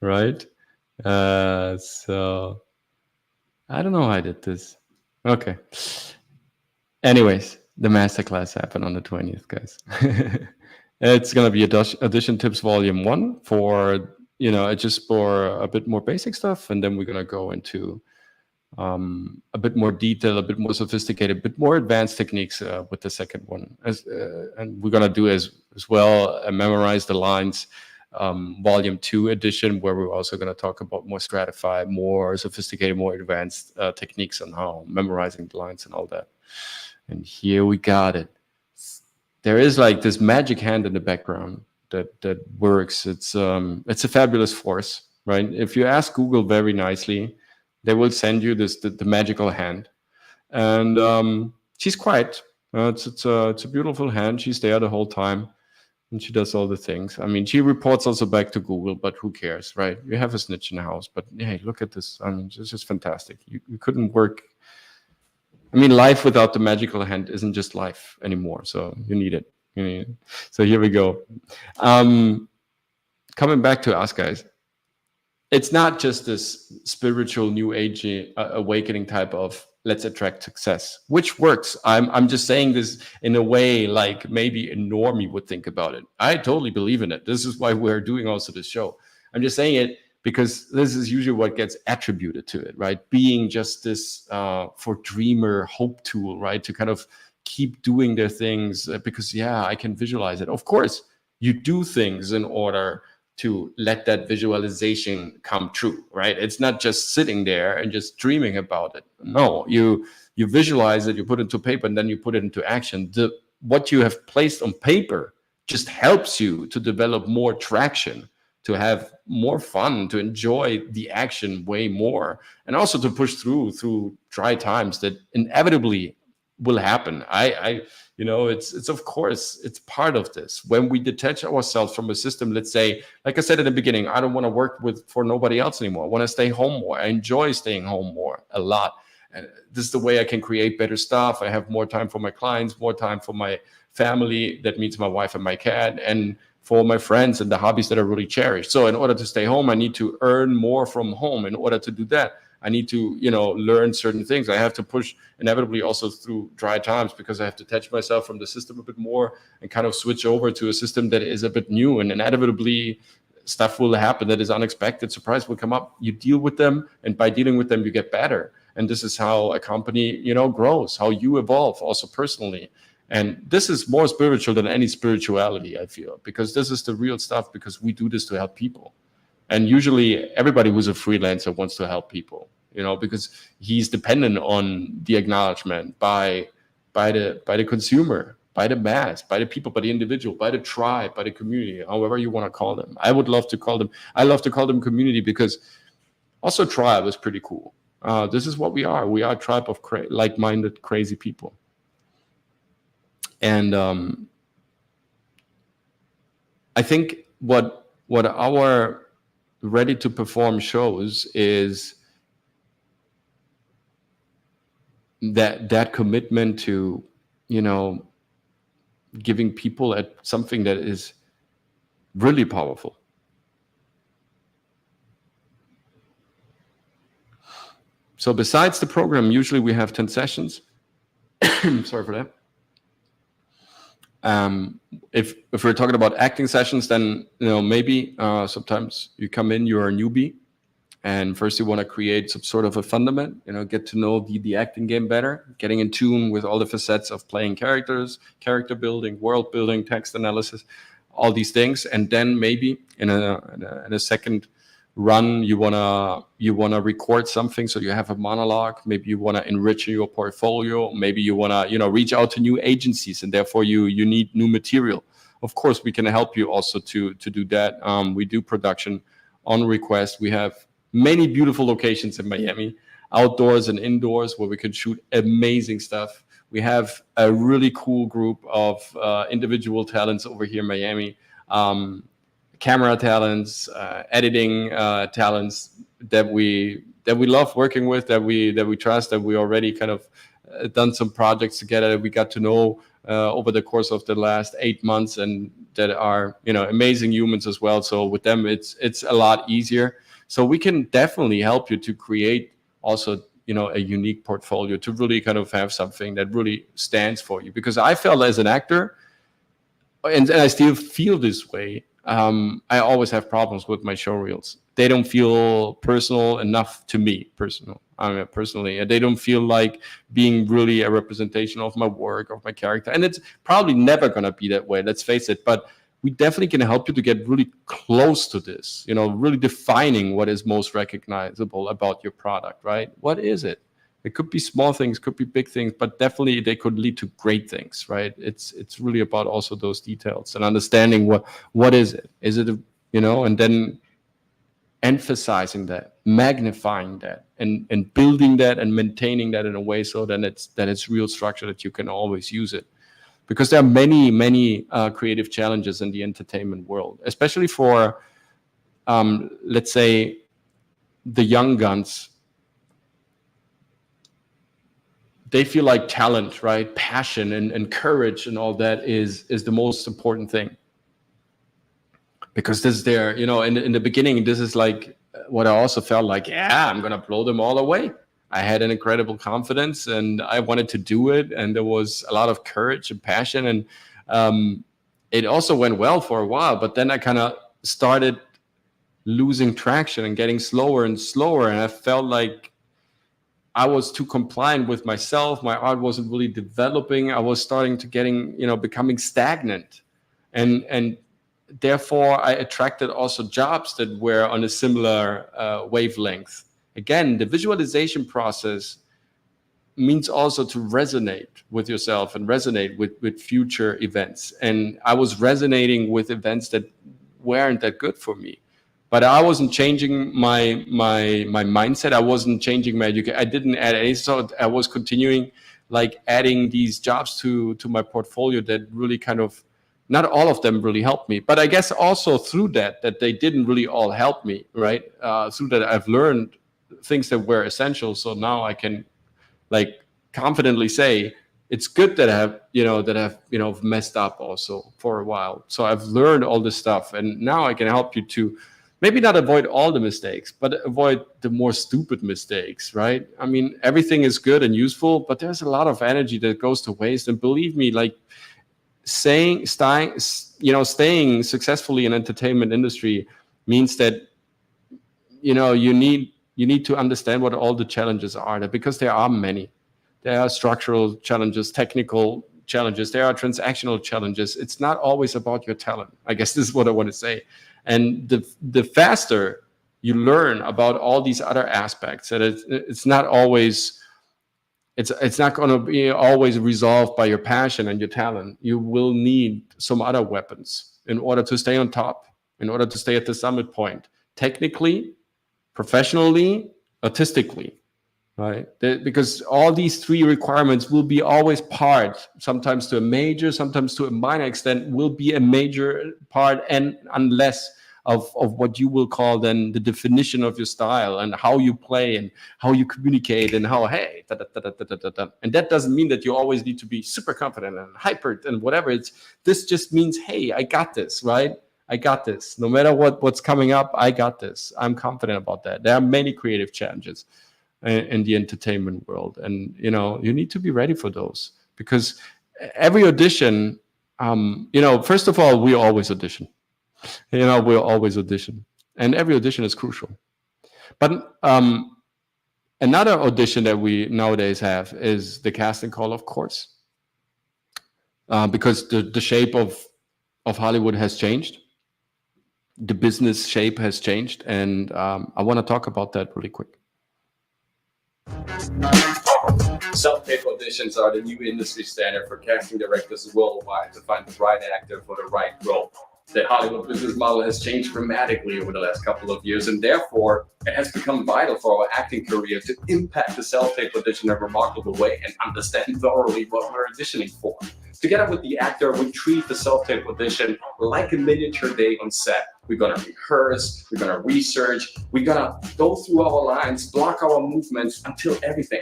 right? So I don't know how I did this. Okay. Anyways, the masterclass happened on the 20th, guys. It's going to be Audition Tips Volume 1 for, you know, just for a bit more basic stuff. And then we're going to go into a bit more detail, a bit more sophisticated, a bit more advanced techniques with the second one. And we're going to do as well, memorize the lines, Volume 2 edition, where we're also going to talk about more stratified, more sophisticated, more advanced techniques on how memorizing the lines and all that. And here we got it. There is like this magic hand in the background that works. It's a fabulous force, right? If you ask Google very nicely, they will send you the magical hand, and she's quiet. It's a beautiful hand. She's there the whole time, and she does all the things. I mean, she reports also back to Google, but who cares, right? You have a snitch in the house, but hey, look at this. I mean, it's just fantastic. You couldn't work. I mean, life without the magical hand isn't just life anymore. So you need it. So here we go. Coming back to us, guys. It's not just this spiritual new age awakening type of let's attract success, which works. I'm just saying this in a way like maybe a normie would think about it. I totally believe in it. This is why we're doing also this show. I'm just saying it because this is usually what gets attributed to it, right? Being just this for dreamer hope tool, right? To kind of keep doing their things because, yeah, I can visualize it. Of course, you do things in order to let that visualization come true, right? It's not just sitting there and just dreaming about it. No, you visualize it, you put it into paper, and then you put it into action. What you have placed on paper just helps you to develop more traction, to have more fun, to enjoy the action way more, and also to push through dry times that inevitably will happen. It's of course, it's part of this. When we detach ourselves from a system, let's say, like I said in the beginning, I don't want to work for nobody else anymore. I want to stay home more. I enjoy staying home more, a lot. And this is the way I can create better stuff. I have more time for my clients, more time for my family. That means my wife and my cat. And for my friends and the hobbies that I really cherish. So in order to stay home, I need to earn more from home. In order to do that, I need to, learn certain things. I have to push inevitably also through dry times, because I have to detach myself from the system a bit more and kind of switch over to a system that is a bit new. And inevitably stuff will happen that is unexpected. Surprise will come up. You deal with them, and by dealing with them, you get better. And this is how a company, grows, how you evolve also personally. And this is more spiritual than any spirituality, I feel, because this is the real stuff, because we do this to help people. And usually everybody who's a freelancer wants to help people, because he's dependent on the acknowledgement by the consumer, by the mass, by the people, by the individual, by the tribe, by the community, however you want to call them. I love to call them community, because also tribe is pretty cool. This is what we are. We are a tribe of like-minded, crazy people. And I think what our Ready to Perform shows is that commitment to, giving people at something that is really powerful. So besides the program, usually we have 10 sessions. Sorry for that. If we're talking about acting sessions, then maybe sometimes you come in, you're a newbie, and first you want to create some sort of a fundament, get to know the acting game better, getting in tune with all the facets of playing characters, character building, world building, text analysis, all these things. And then maybe in a second run, you wanna record something, so you have a monologue. Maybe you wanna enrich your portfolio. Maybe you wanna reach out to new agencies, and therefore you need new material. Of course, we can help you also to do that. We do production on request. We have many beautiful locations in Miami, outdoors and indoors, where we can shoot amazing stuff. We have a really cool group of individual talents over here in Miami. Camera talents, editing talents that we love working with, that we trust, that we already kind of done some projects together that we got to know over the course of the last 8 months, and that are amazing humans as well. So with them, it's a lot easier. So we can definitely help you to create also a unique portfolio, to really kind of have something that really stands for you. Because I felt as an actor, and I still feel this way, I always have problems with my showreels. They don't feel personal enough to me, personally. They don't feel like being really a representation of my work, of my character. And it's probably never going to be that way, let's face it. But we definitely can help you to get really close to this, really defining what is most recognizable about your product, right? What is it? It could be small things, could be big things, but definitely they could lead to great things, right? It's really about also those details and understanding what is it? Is it, and then emphasizing that, magnifying that, and building that and maintaining that in a way so that it's real structure, that you can always use it. Because there are many creative challenges in the entertainment world, especially for, let's say, the young guns. They feel like talent, right? Passion and courage and all that is the most important thing. Because this is their, in the beginning, this is like what I also felt like, yeah, I'm going to blow them all away. I had an incredible confidence and I wanted to do it. And there was a lot of courage and passion. And it also went well for a while. But then I kind of started losing traction and getting slower and slower. And I felt like I was too compliant with myself. My art wasn't really developing. I was starting to becoming stagnant. And therefore, I attracted also jobs that were on a similar wavelength. Again, the visualization process means also to resonate with yourself and resonate with future events. And I was resonating with events that weren't that good for me. But I wasn't changing my mindset. I wasn't changing my education. I didn't add any. So I was continuing like adding these jobs to my portfolio that really kind of, not all of them really helped me. But I guess also through that they didn't really all help me, right? Through that I've learned things that were essential. So now I can like confidently say it's good that I have, messed up also for a while. So I've learned all this stuff, and now I can help you to maybe not avoid all the mistakes, but avoid the more stupid mistakes, right? I mean, everything is good and useful, but there's a lot of energy that goes to waste. And believe me, like staying successfully in entertainment industry means that, you need to understand what all the challenges are, because there are many. There are structural challenges, technical challenges, there are transactional challenges. It's not always about your talent. I guess this is what I want to say. And the faster you learn about all these other aspects, that it's not always, it's not going to be always resolved by your passion and your talent. You will need some other weapons in order to stay on top, in order to stay at the summit point, technically, professionally, artistically, right? Because all these three requirements will be always part, sometimes to a major, sometimes to a minor extent, will be a major part, and unless of what you will call then the definition of your style and how you play and how you communicate and how, hey, da, da, da, da, da, da, da. And that doesn't mean that you always need to be super confident and hyper and whatever. This just means, hey, I got this, right? I got this. No matter what's coming up, I got this. I'm confident about that. There are many creative challenges in the entertainment world, and you need to be ready for those, because every audition, first of all, we always audition. We'll always audition, and every audition is crucial. But another audition that we nowadays have is the casting call, of course, because the shape of Hollywood has changed. The business shape has changed, and I want to talk about that really quick. Self-tape auditions are the new industry standard for casting directors worldwide to find the right actor for the right role. The Hollywood business model has changed dramatically over the last couple of years, and therefore it has become vital for our acting career to impact the self-tape audition in a remarkable way and understand thoroughly what we're auditioning for. Together with the actor, we treat the self-tape audition like a miniature day on set. We're gonna rehearse, we're gonna research, we're gonna go through our lines, block our movements until everything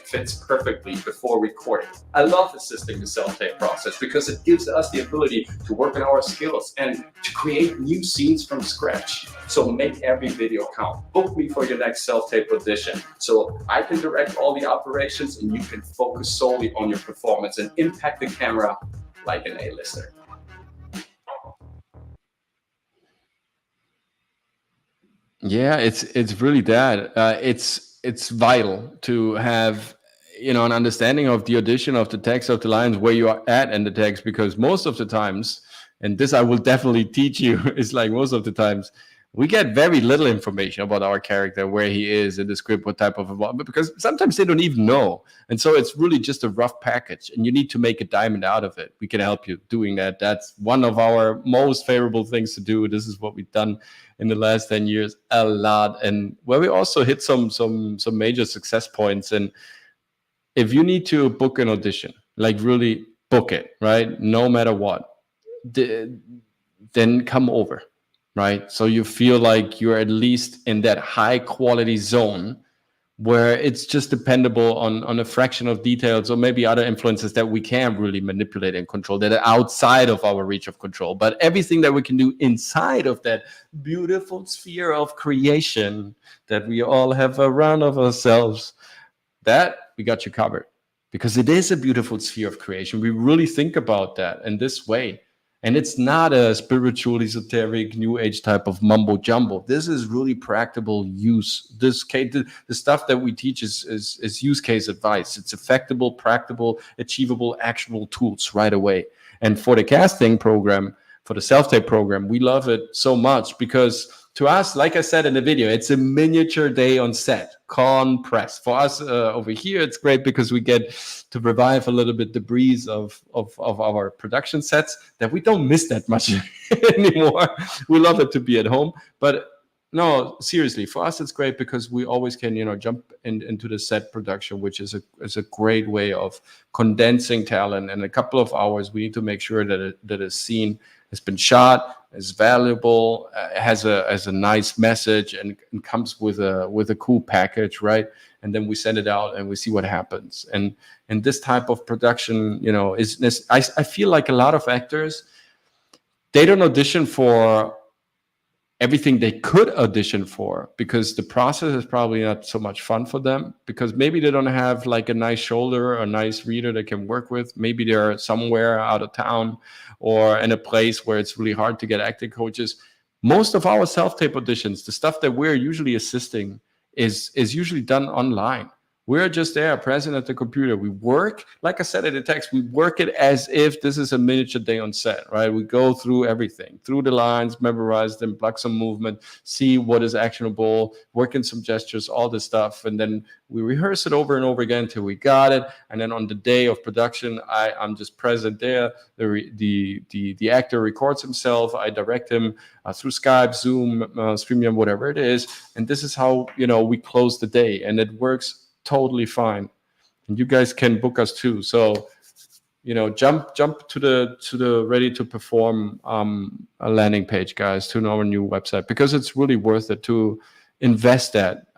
fits perfectly before recording. I love assisting the self-tape process because it gives us the ability to work on our skills and to create new scenes from scratch. So make every video count. Book me for your next self-tape audition so I can direct all the operations and you can focus solely on your performance and impact the camera like an A-lister. Yeah, it's really that. It's vital to have an understanding of the audition, of the text, of the lines, where you are at in the text, because most of the times, and this I will definitely teach you, is like most of the times we get very little information about our character, where he is in the script, what type of involvement, because sometimes they don't even know. And so it's really just a rough package, and you need to make a diamond out of it. We can help you doing that. That's one of our most favorable things to do. This is what we've done in the last 10 years a lot, and where we also hit some major success points. And if you need to book an audition, like really book it, right? No matter what, then come over. Right? So you feel like you're at least in that high quality zone where it's just dependable on a fraction of details, or maybe other influences that we can't really manipulate and control, that are outside of our reach of control. But everything that we can do inside of that beautiful sphere of creation that we all have around of ourselves, that we got you covered, because it is a beautiful sphere of creation. We really think about that in this way. And it's not a spiritual, esoteric, new age type of mumbo jumbo. This is really practical use. The stuff that we teach is use case advice. It's effectable, practical, achievable, actionable tools right away. And for the casting program, for the self-tape program, we love it so much because to us, like I said in the video, it's a miniature day on set, compressed. For us over here, it's great because we get to revive a little bit the breeze of our production sets that we don't miss that much anymore. We love it to be at home. But no, seriously, for us, it's great because we always can, jump into the set production, which is a great way of condensing talent. In a couple of hours, we need to make sure that a scene has been shot, is valuable, has a nice message, and comes with a cool package, right? and then we send it out and we see what happens. And this type of production, you know, I feel like a lot of actors, they don't audition for everything they could audition for, because the process is probably not so much fun for them, because maybe they don't have like a nice shoulder or a nice reader they can work with. Maybe they're somewhere out of town or in a place where it's really hard to get acting coaches. Most of our self-tape auditions, the stuff that we're usually assisting, is usually done online. We're just there, present at the computer. We work, like I said in the text, we work it as if this is a miniature day on set, right? We go through everything, through the lines, memorize them, plug some movement, see what is actionable, work in some gestures, all this stuff. And then we rehearse it over and over again until we got it. And then on the day of production, I'm just present there. The actor records himself. I direct him through Skype, Zoom, StreamYard, whatever it is. And this is how, you know, we close the day. And it works totally fine, and you guys can book us too. So, you know, jump to the ready to perform a landing page, guys, to our new website, because it's really worth it to invest that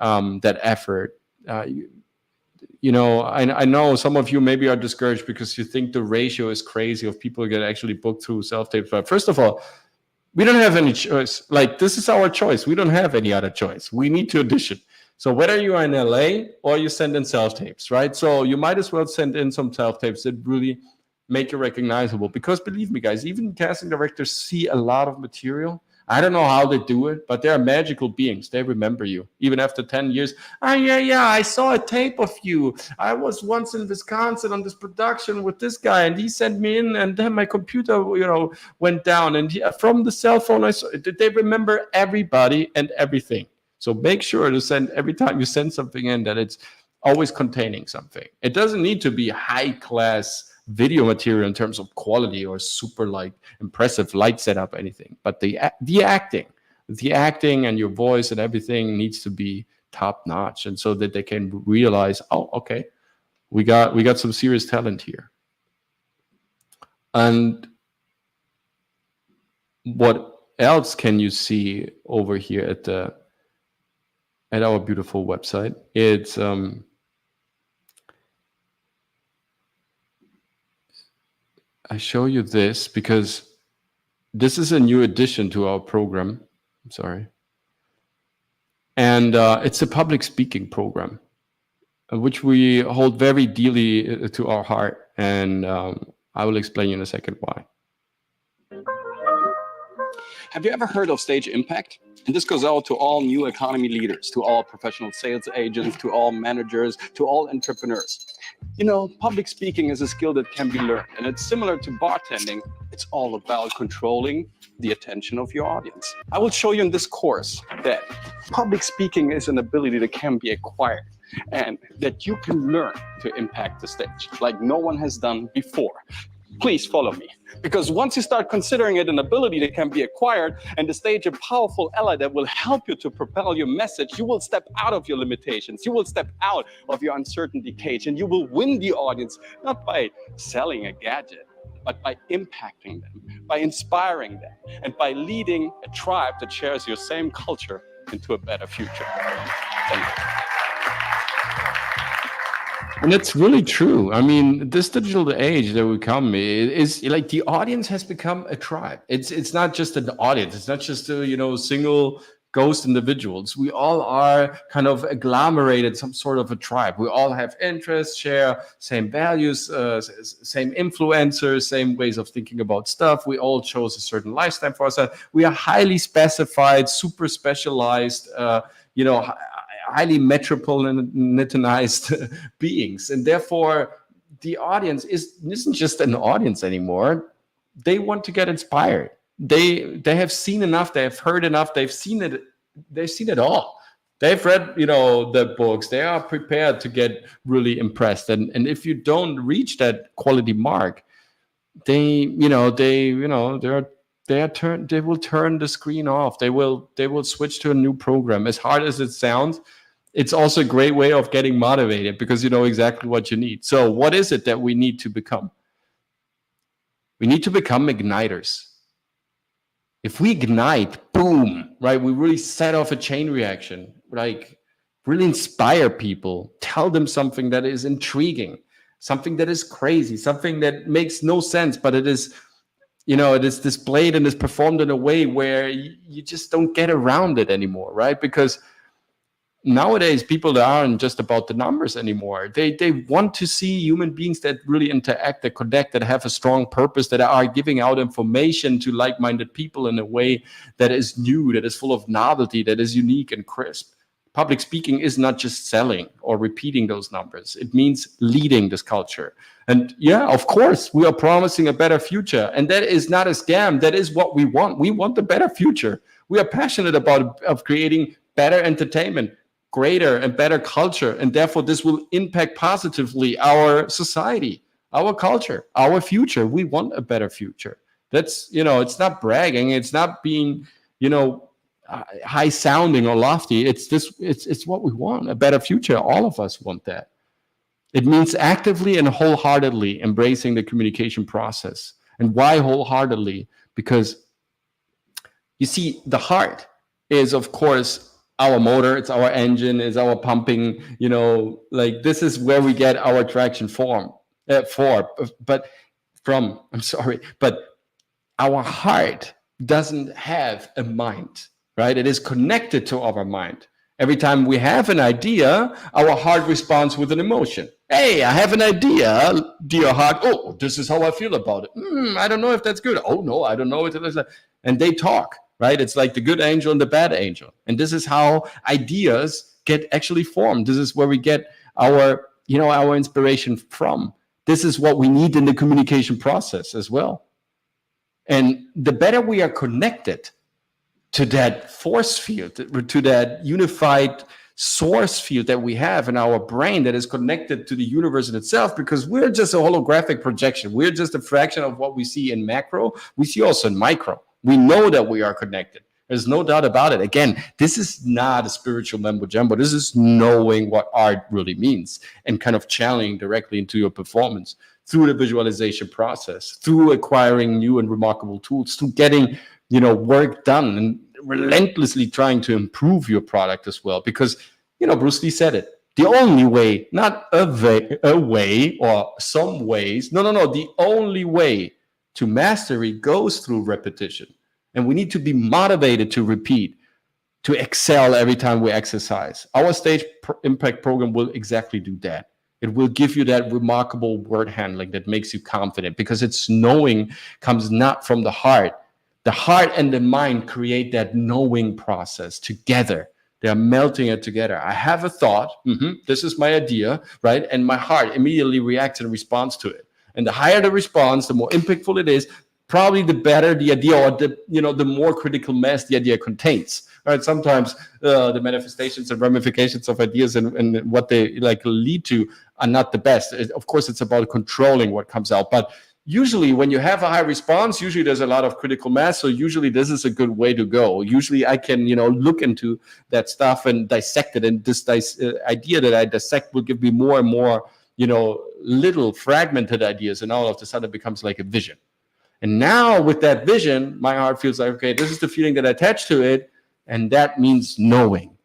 effort. You know, I know some of you maybe are discouraged because you think the ratio is crazy of people who get actually booked through self-tapes. But first of all, we don't have any choice. Like, this is our choice. We don't have any other choice. We need to audition. So whether you are in LA or you send in self-tapes, right? So you might as well send in some self-tapes that really make you recognizable. Because believe me, guys, even casting directors see a lot of material. I don't know how they do it, but they're magical beings. They remember you. Even after 10 years, yeah, I saw a tape of you. I was once in Wisconsin on this production with this guy, and he sent me in, and then my computer, you know, went down. And from the cell phone, I saw, they remember everybody and everything. So make sure to send, every time you send something in, that it's always containing something. It doesn't need to be high class video material in terms of quality or super like impressive light setup or anything. But the acting and your voice and everything needs to be top notch, and so that they can realize, oh, okay, we got some serious talent here. And what else can you see over here at our beautiful website? It's I show you this because this is a new addition to our program. I'm sorry. And it's a public speaking program, which we hold very dearly to our heart. And I will explain you in a second why. Have you ever heard of stage impact? And this goes out to all new economy leaders, to all professional sales agents, to all managers, to all entrepreneurs. You know, public speaking is a skill that can be learned, and it's similar to bartending. It's all about controlling the attention of your audience. I will show you in this course that public speaking is an ability that can be acquired, and that you can learn to impact the stage like no one has done before. Please follow me, because once you start considering it an ability that can be acquired and the stage a powerful ally that will help you to propel your message, you will step out of your limitations. You will step out of your uncertainty cage, and you will win the audience, not by selling a gadget, but by impacting them, by inspiring them, and by leading a tribe that shares your same culture into a better future. Thank you. And it's really true. I mean, this digital age that we come is like the audience has become a tribe. It's not just an audience. It's not just single ghost individuals. We all are kind of agglomerated, some sort of a tribe. We all have interests, share same values, same influencers, same ways of thinking about stuff. We all chose a certain lifestyle for ourselves. We are highly specified, super specialized, highly metropolitanized beings, and therefore the audience isn't just an audience anymore. They want to get inspired. They have seen enough. They have heard enough. They've seen it. They've seen it all. They've read, the books. They are prepared to get really impressed. And if you don't reach that quality mark, they will turn the screen off. They will switch to a new program. As hard as it sounds, it's also a great way of getting motivated, because you know exactly what you need. So what is it that we need to become? We need to become igniters. If we ignite, boom, right? We really set off a chain reaction. Like really inspire people, tell them something that is intriguing, something that is crazy, something that makes no sense, but it is, it is displayed and is performed in a way where you just don't get around it anymore, right? Because nowadays people aren't just about the numbers anymore. They want to see human beings that really interact, that connect, that have a strong purpose, that are giving out information to like-minded people in a way that is new, that is full of novelty, that is unique and crisp. Public speaking is not just selling or repeating those numbers. It means leading this culture. And yeah, of course, we are promising a better future. And that is not a scam. That is what we want. We want a better future. We are passionate about creating better entertainment, greater and better culture. And therefore, this will impact positively our society, our culture, our future. We want a better future. That's, it's not bragging. It's not being, high sounding or lofty. It's what we want, a better future. All of us want that. It means actively and wholeheartedly embracing the communication process. And why wholeheartedly? Because you see, the heart is, of course, our motor, it's our engine, it's our pumping, this is where we get our traction but our heart doesn't have a mind, right? It is connected to our mind. Every time we have an idea, our heart responds with an emotion. Hey, I have an idea, dear heart. Oh, this is how I feel about it. I don't know if that's good. Oh, no, I don't know. And they talk, right? It's like the good angel and the bad angel. And this is how ideas get actually formed. This is where we get our inspiration from. This is what we need in the communication process as well. And the better we are connected to that force field, to that unified source field that we have in our brain that is connected to the universe in itself, because we're just a holographic projection. We're just a fraction of what we see in macro. We see also in micro. We know that we are connected. There's no doubt about it. Again, this is not a spiritual mumbo jumbo. This is knowing what art really means and kind of channeling directly into your performance through the visualization process, through acquiring new and remarkable tools, through getting work done and relentlessly trying to improve your product as well. Because, Bruce Lee said it, the only way, not a way or some ways, no, the only way to mastery goes through repetition. And we need to be motivated to repeat, to excel every time we exercise. Our Stage Impact program will exactly do that. It will give you that remarkable word handling that makes you confident, because it's knowing comes not from the heart. The heart and the mind create that knowing process together. They are melting it together. I have a thought. This is my idea, right? And my heart immediately reacts and responds to it. And the higher the response, the more impactful it is, probably the better the idea, or the more critical mass the idea contains. Right? Sometimes the manifestations and ramifications of ideas and what they lead to are not the best. Of course, it's about controlling what comes out. But usually when you have a high response, usually there's a lot of critical mass. So usually this is a good way to go. Usually I can, look into that stuff and dissect it. And this idea that I dissect will give me more and more, little fragmented ideas. And all of a sudden it becomes like a vision. And now with that vision, my heart feels like, okay, this is the feeling that I attach to it. And that means knowing.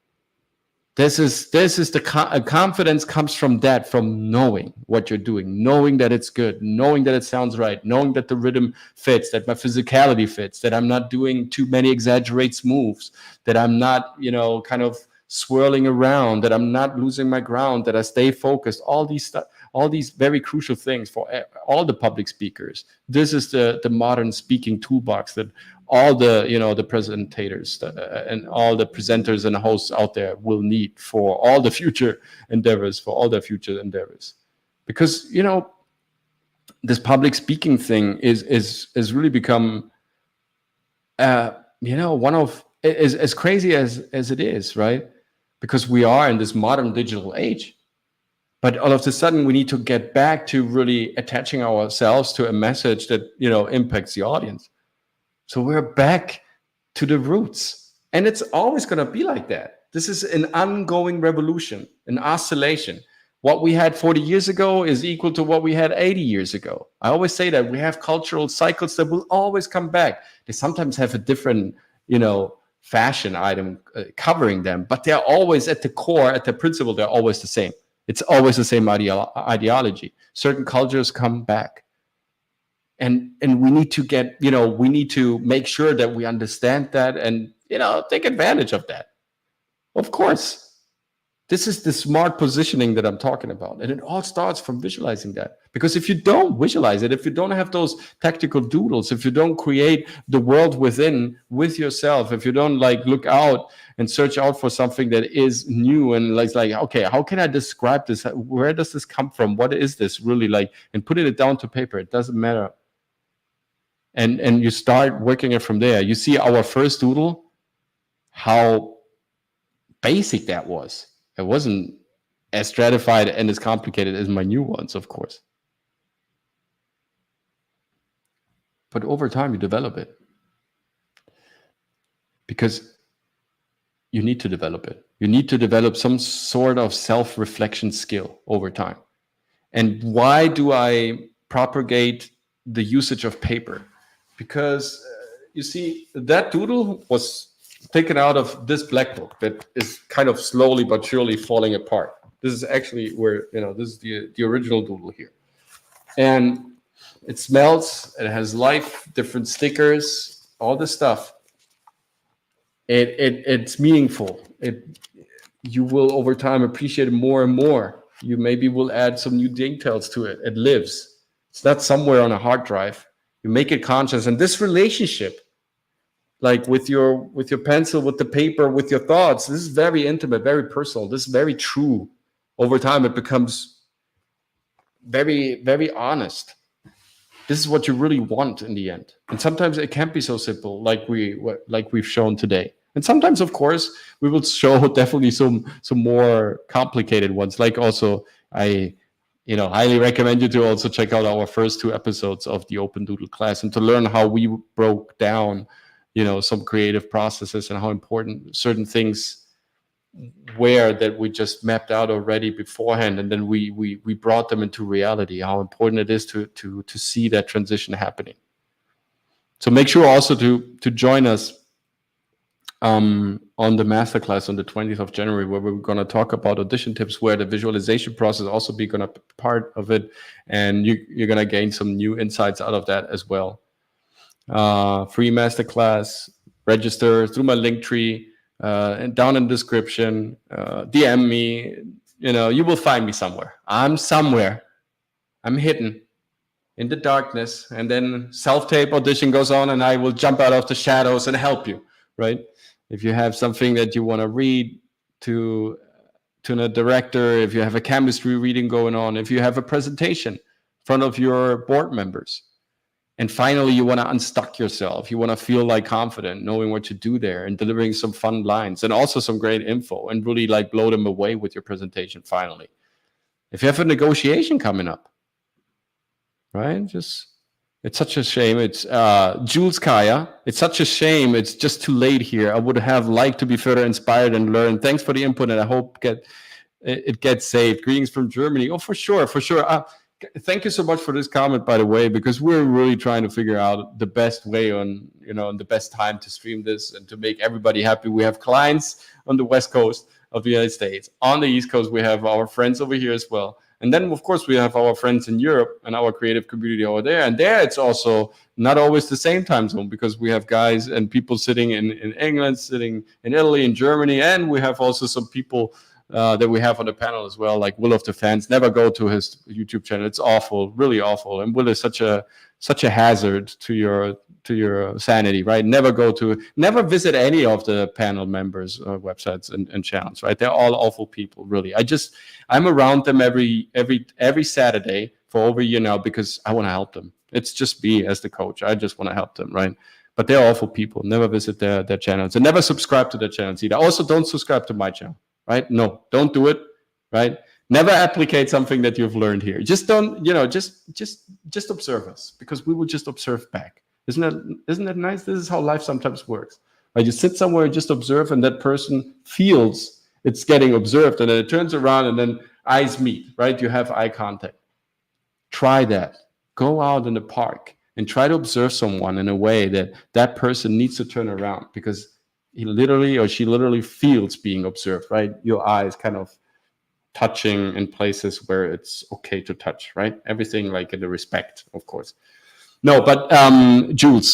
This is the confidence comes from that, from knowing what you're doing, knowing that it's good, knowing that it sounds right, knowing that the rhythm fits, that my physicality fits, that I'm not doing too many exaggerates moves, that I'm not, kind of swirling around, that I'm not losing my ground, that I stay focused, all these very crucial things for all the public speakers. This is the modern speaking toolbox that all the the presentators and all the presenters and hosts out there will need for all the future endeavors, because this public speaking thing is really become one of as crazy as it is, right? Because we are in this modern digital age. But all of a sudden, we need to get back to really attaching ourselves to a message that impacts the audience. So we're back to the roots, and it's always going to be like that. This is an ongoing revolution, an oscillation. What we had 40 years ago is equal to what we had 80 years ago. I always say that we have cultural cycles that will always come back. They sometimes have a different, fashion item covering them, but they're always at the core, at the principle, they're always the same. It's always the same ideology. Certain cultures come back. And we need to get, we need to make sure that we understand that and, take advantage of that. Of course. This is the smart positioning that I'm talking about. And it all starts from visualizing that. Because if you don't visualize it, if you don't have those tactical doodles, if you don't create the world within with yourself, if you don't look out and search out for something that is new and okay, how can I describe this? Where does this come from? What is this really and putting it down to paper? It doesn't matter. And you start working it from there. You see our first doodle, how basic that was. It wasn't as stratified and as complicated as my new ones, of course. But over time, you develop it. Because you need to develop it. You need to develop some sort of self-reflection skill over time. And why do I propagate the usage of paper? Because you see, that doodle was taken out of this black book that is kind of slowly but surely falling apart. This is actually where, this is the original doodle here. And it smells, it has life, different stickers, all this stuff. It's meaningful. You will over time appreciate it more and more. You maybe will add some new details to it. It lives. It's not somewhere on a hard drive. You make it conscious. And this relationship, with your pencil, with the paper, with your thoughts, this is very intimate, very personal. This is very true. Over time, it becomes very, very honest. This is what you really want in the end. And sometimes it can't be so simple, like we've shown today. And sometimes, of course, we will show definitely some more complicated ones. Also, I highly recommend you to also check out our first 2 episodes of the Open Doodle class and to learn how we broke down some creative processes and how important certain things were that we just mapped out already beforehand, and then we brought them into reality, how important it is to see that transition happening. So make sure also to join us on the masterclass on the 20th of January, where we're going to talk about audition tips, where the visualization process also be going to be part of it, and you're going to gain some new insights out of that as well. Free masterclass, register through my link tree, and down in the description, DM me, you will find me somewhere. I'm somewhere. I'm hidden in the darkness, and then self-tape audition goes on and I will jump out of the shadows and help you, right? If you have something that you want to read to a director, if you have a chemistry reading going on, if you have a presentation in front of your board members, and finally, you want to unstuck yourself. You want to feel confident, knowing what to do there and delivering some fun lines and also some great info and really blow them away with your presentation finally. If you have a negotiation coming up, right? It's such a shame. It's Jules Kaya. It's such a shame. It's just too late here. I would have liked to be further inspired and learn. Thanks for the input, and I hope it gets saved. Greetings from Germany. Oh, for sure. Thank you so much for this comment, by the way, because we're really trying to figure out the best way on, the best time to stream this and to make everybody happy. We have clients on the West Coast of the United States. On the East Coast, we have our friends over here as well. And then, of course, we have our friends in Europe and our creative community over there. And there, it's also not always the same time zone, because we have guys and people sitting in England, sitting in Italy, in Germany, and we have also some people that we have on the panel as well, like Will of the Fans. Never go to his YouTube channel. It's awful, really awful. And Will is such a hazard to your sanity, right? Never visit any of the panel members' websites and channels, right? They're all awful people, really. I'm around them every Saturday for over a year now because I want to help them. It's just me as the coach. I just want to help them, right? But they're awful people. Never visit their channels, and never subscribe to their channels either. Also, don't subscribe to my channel. Right? No, don't do it. Right? Never applicate something that you've learned here. Just don't, just observe us, because we will just observe back. Isn't that nice? This is how life sometimes works. Right? You sit somewhere and just observe, and that person feels it's getting observed, and then it turns around, and then eyes meet. Right? You have eye contact. Try that. Go out in the park and try to observe someone in a way that person needs to turn around, because he literally or she literally feels being observed, right? Your eyes kind of touching in places where it's okay to touch, right? Everything like in the respect, of course. No, but Jules,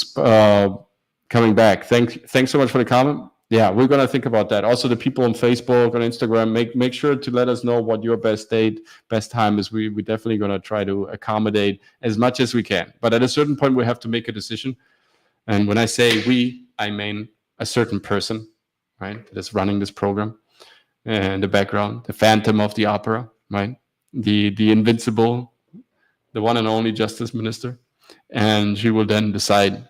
coming back, thanks so much for the comment. Yeah, we're gonna think about that. Also, the people on Facebook, on Instagram, make sure to let us know what your best date, best time is. We're definitely gonna try to accommodate as much as we can. But at a certain point, we have to make a decision. And when I say we, I mean a certain person, right, that is running this program, and the background, the Phantom of the Opera, right, the invincible, the one and only Justice Minister. And she will then decide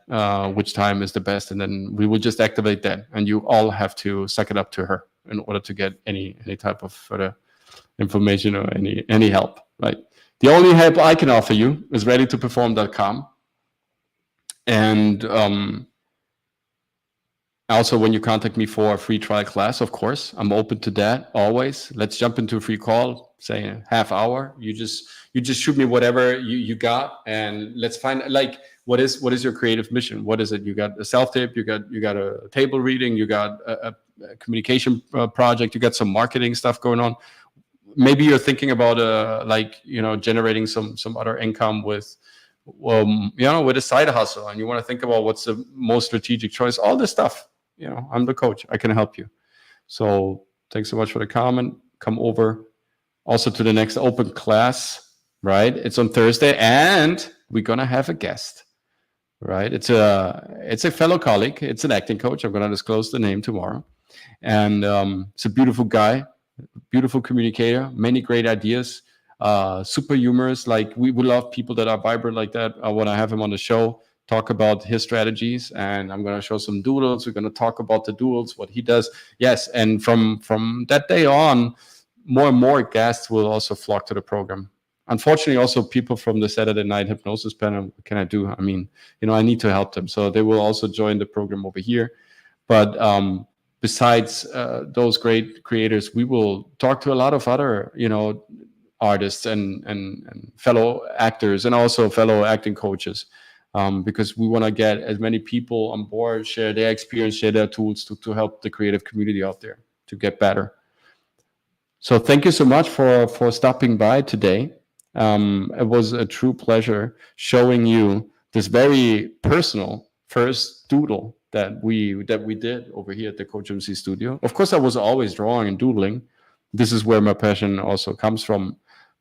which time is the best, and then we will just activate that, and you all have to suck it up to her in order to get any type of further information or any help, right? The only help I can offer you is readytoperform.com. And also, when you contact me for a free trial class, of course, I'm open to that always. Let's jump into a free call, say a half hour. You just shoot me whatever you got, and let's find, like, what is your creative mission? What is it? You got a self-tape, you got a table reading, you got a communication project, you got some marketing stuff going on. Maybe you're thinking about generating some other income with with a side hustle, and you want to think about what's the most strategic choice. All this stuff, I'm the coach. I can help you. So thanks so much for the comment. Come over also to the next open class, right? It's on Thursday, and we're gonna have a guest, right? It's a fellow colleague. It's an acting coach. I'm gonna disclose the name tomorrow, and it's a beautiful guy, beautiful communicator, many great ideas, super humorous. Like we love people that are vibrant like that. I want to have him on the show, talk about his strategies, and I'm going to show some doodles. We're going to talk about the doodles, what he does. Yes, and from that day on, more and more guests will also flock to the program. Unfortunately, also people from the Saturday Night Hypnosis panel. What can I do? I mean, I need to help them, so they will also join the program over here. But besides those great creators, we will talk to a lot of other, artists and fellow actors, and also fellow acting coaches, because we want to get as many people on board, share their experience, share their tools to help the creative community out there to get better. So thank you so much for stopping by today. It was a true pleasure showing you this very personal first doodle that we did over here at the Coach MC studio. Of course, I was always drawing and doodling. This is where my passion also comes from.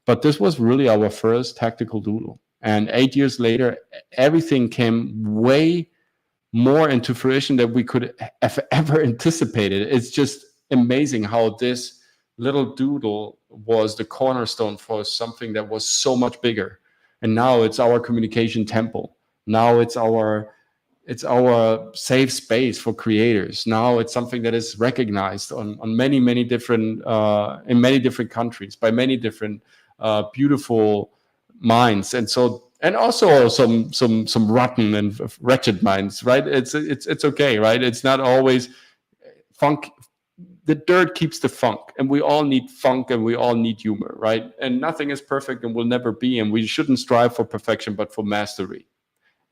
But this was really our first tactical doodle. And 8 years later, everything came way more into fruition than we could have ever anticipated. It's just amazing how this little doodle was the cornerstone for something that was so much bigger. And now it's our communication temple. Now it's our safe space for creators. Now it's something that is recognized on many different in many different countries by many different beautiful minds, and also some rotten and wretched minds, right? It's okay, right? It's not always funk. The dirt keeps the funk, and we all need funk, and we all need humor, right? And nothing is perfect and will never be, and we shouldn't strive for perfection but for mastery.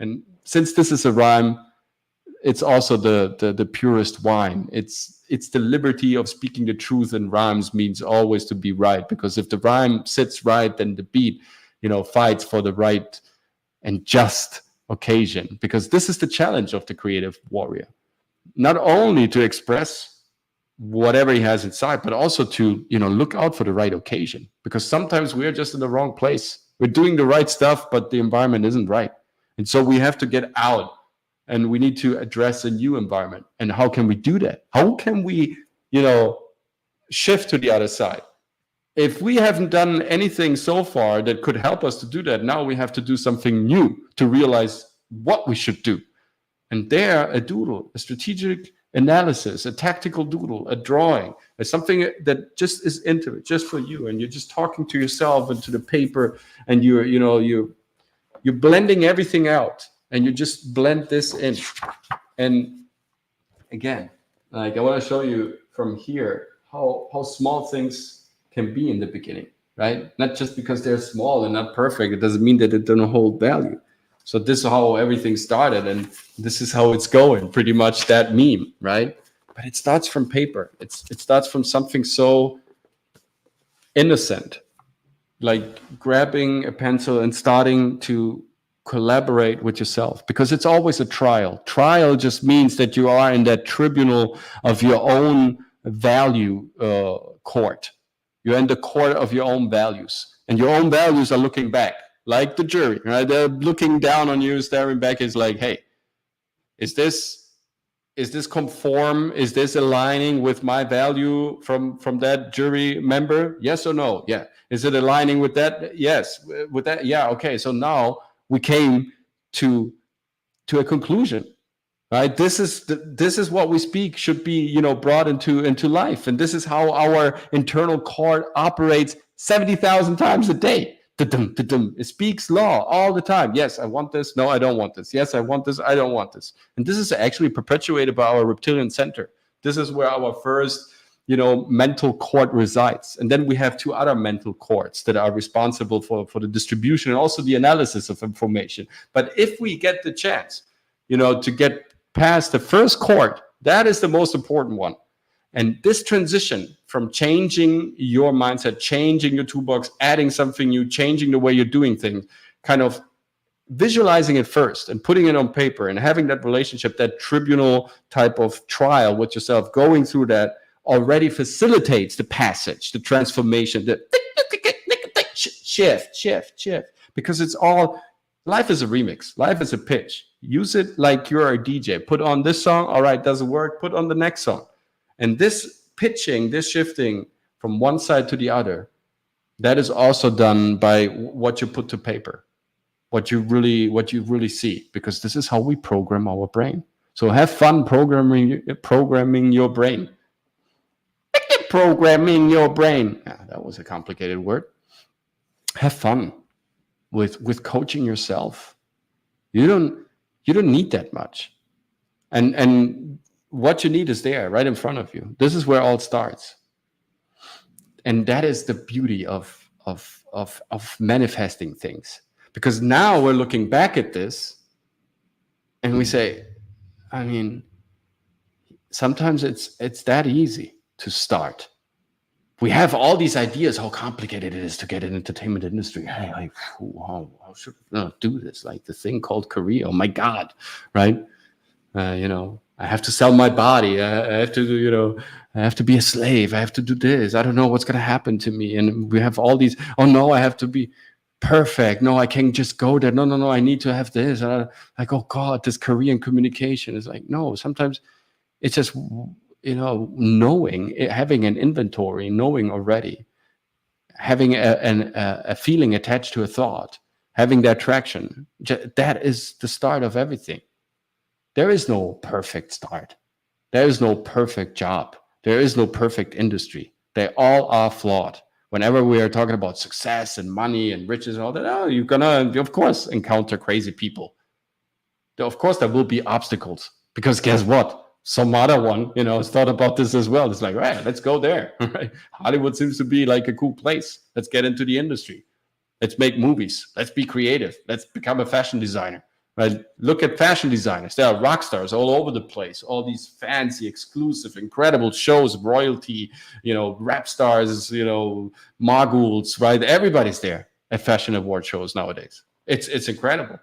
And since this is a rhyme, it's also the purest wine. It's the liberty of speaking the truth, and rhymes means always to be right, because if the rhyme sits right, then the beat, fights for the right and just occasion, because this is the challenge of the creative warrior. Not only to express whatever he has inside, but also to, look out for the right occasion, because sometimes we're just in the wrong place. We're doing the right stuff, but the environment isn't right. And so we have to get out, and we need to address a new environment. And how can we do that? How can we, shift to the other side? If we haven't done anything so far that could help us to do that, now we have to do something new to realize what we should do. And there, a doodle, a strategic analysis, a tactical doodle, a drawing, is something that just is intimate, just for you. And you're just talking to yourself and to the paper, and you're blending everything out, and you just blend this in. And again, like, I want to show you from here how small things can be in the beginning, right? Not just because they're small and not perfect, it doesn't mean that it don't hold value. So this is how everything started, and this is how it's going, pretty much that meme, right? But it starts from paper. It starts from something so innocent, like grabbing a pencil and starting to collaborate with yourself, because it's always a trial. Trial just means that you are in that tribunal of your own value court. You're in the court of your own values, and your own values are looking back, like the jury, right? They're looking down on you, staring back. Is like, hey, is this conform? Is this aligning with my value from that jury member? Yes or no? Yeah. Is it aligning with that? Yes. With that? Yeah. Okay. So now we came to a conclusion, right? This is what we speak should be, brought into life, and this is how our internal court operates 70,000 times a day. It speaks law all the time. Yes, I want this. No, I don't want this. Yes, I want this. I don't want this. And this is actually perpetuated by our reptilian center. This is where our first, mental court resides. And then we have two other mental courts that are responsible for the distribution and also the analysis of information. But if we get the chance, to get past the first court, that is the most important one. And this transition from changing your mindset, changing your toolbox, adding something new, changing the way you're doing things, kind of visualizing it first and putting it on paper and having that relationship, that tribunal type of trial with yourself, going through that already facilitates the passage, the transformation, the shift. Because it's all, life is a remix. Life is a pitch. Use it like you're a DJ. Put on this song. All right, doesn't work. Put on the next song. And this pitching, this shifting from one side to the other, that is also done by what you put to paper, what you really see, because this is how we program our brain. So have fun programming your brain. Programming your brain. Yeah, that was a complicated word. Have fun with coaching yourself. You don't need that much. And what you need is there, right in front of you. This is where all starts. And that is the beauty of manifesting things. Because now we're looking back at this and we say, I mean, sometimes it's that easy to start. We have all these ideas how complicated it is to get an entertainment industry. Hey, like, how should I do this? Like the thing called career. Oh my God, right? I have to sell my body. I have to, I have to be a slave. I have to do this. I don't know what's going to happen to me. And we have all these, oh no, I have to be perfect. No, I can't just go there. No, I need to have this. Like, oh God, this career and communication is like, no, sometimes it's just, knowing, having an inventory, knowing already, having a feeling attached to a thought, having that traction. That is the start of everything. There is no perfect start. There is no perfect job. There is no perfect industry. They all are flawed. Whenever we are talking about success and money and riches and all that, you're gonna, of course, encounter crazy people. Of course, there will be obstacles, because guess what? Some other one, has thought about this as well. It's like, right, let's go there. Right? Hollywood seems to be like a cool place. Let's get into the industry. Let's make movies. Let's be creative. Let's become a fashion designer. Right? Look at fashion designers. There are rock stars all over the place. All these fancy, exclusive, incredible shows, royalty, rap stars, moguls, right? Everybody's there at fashion award shows nowadays. It's incredible.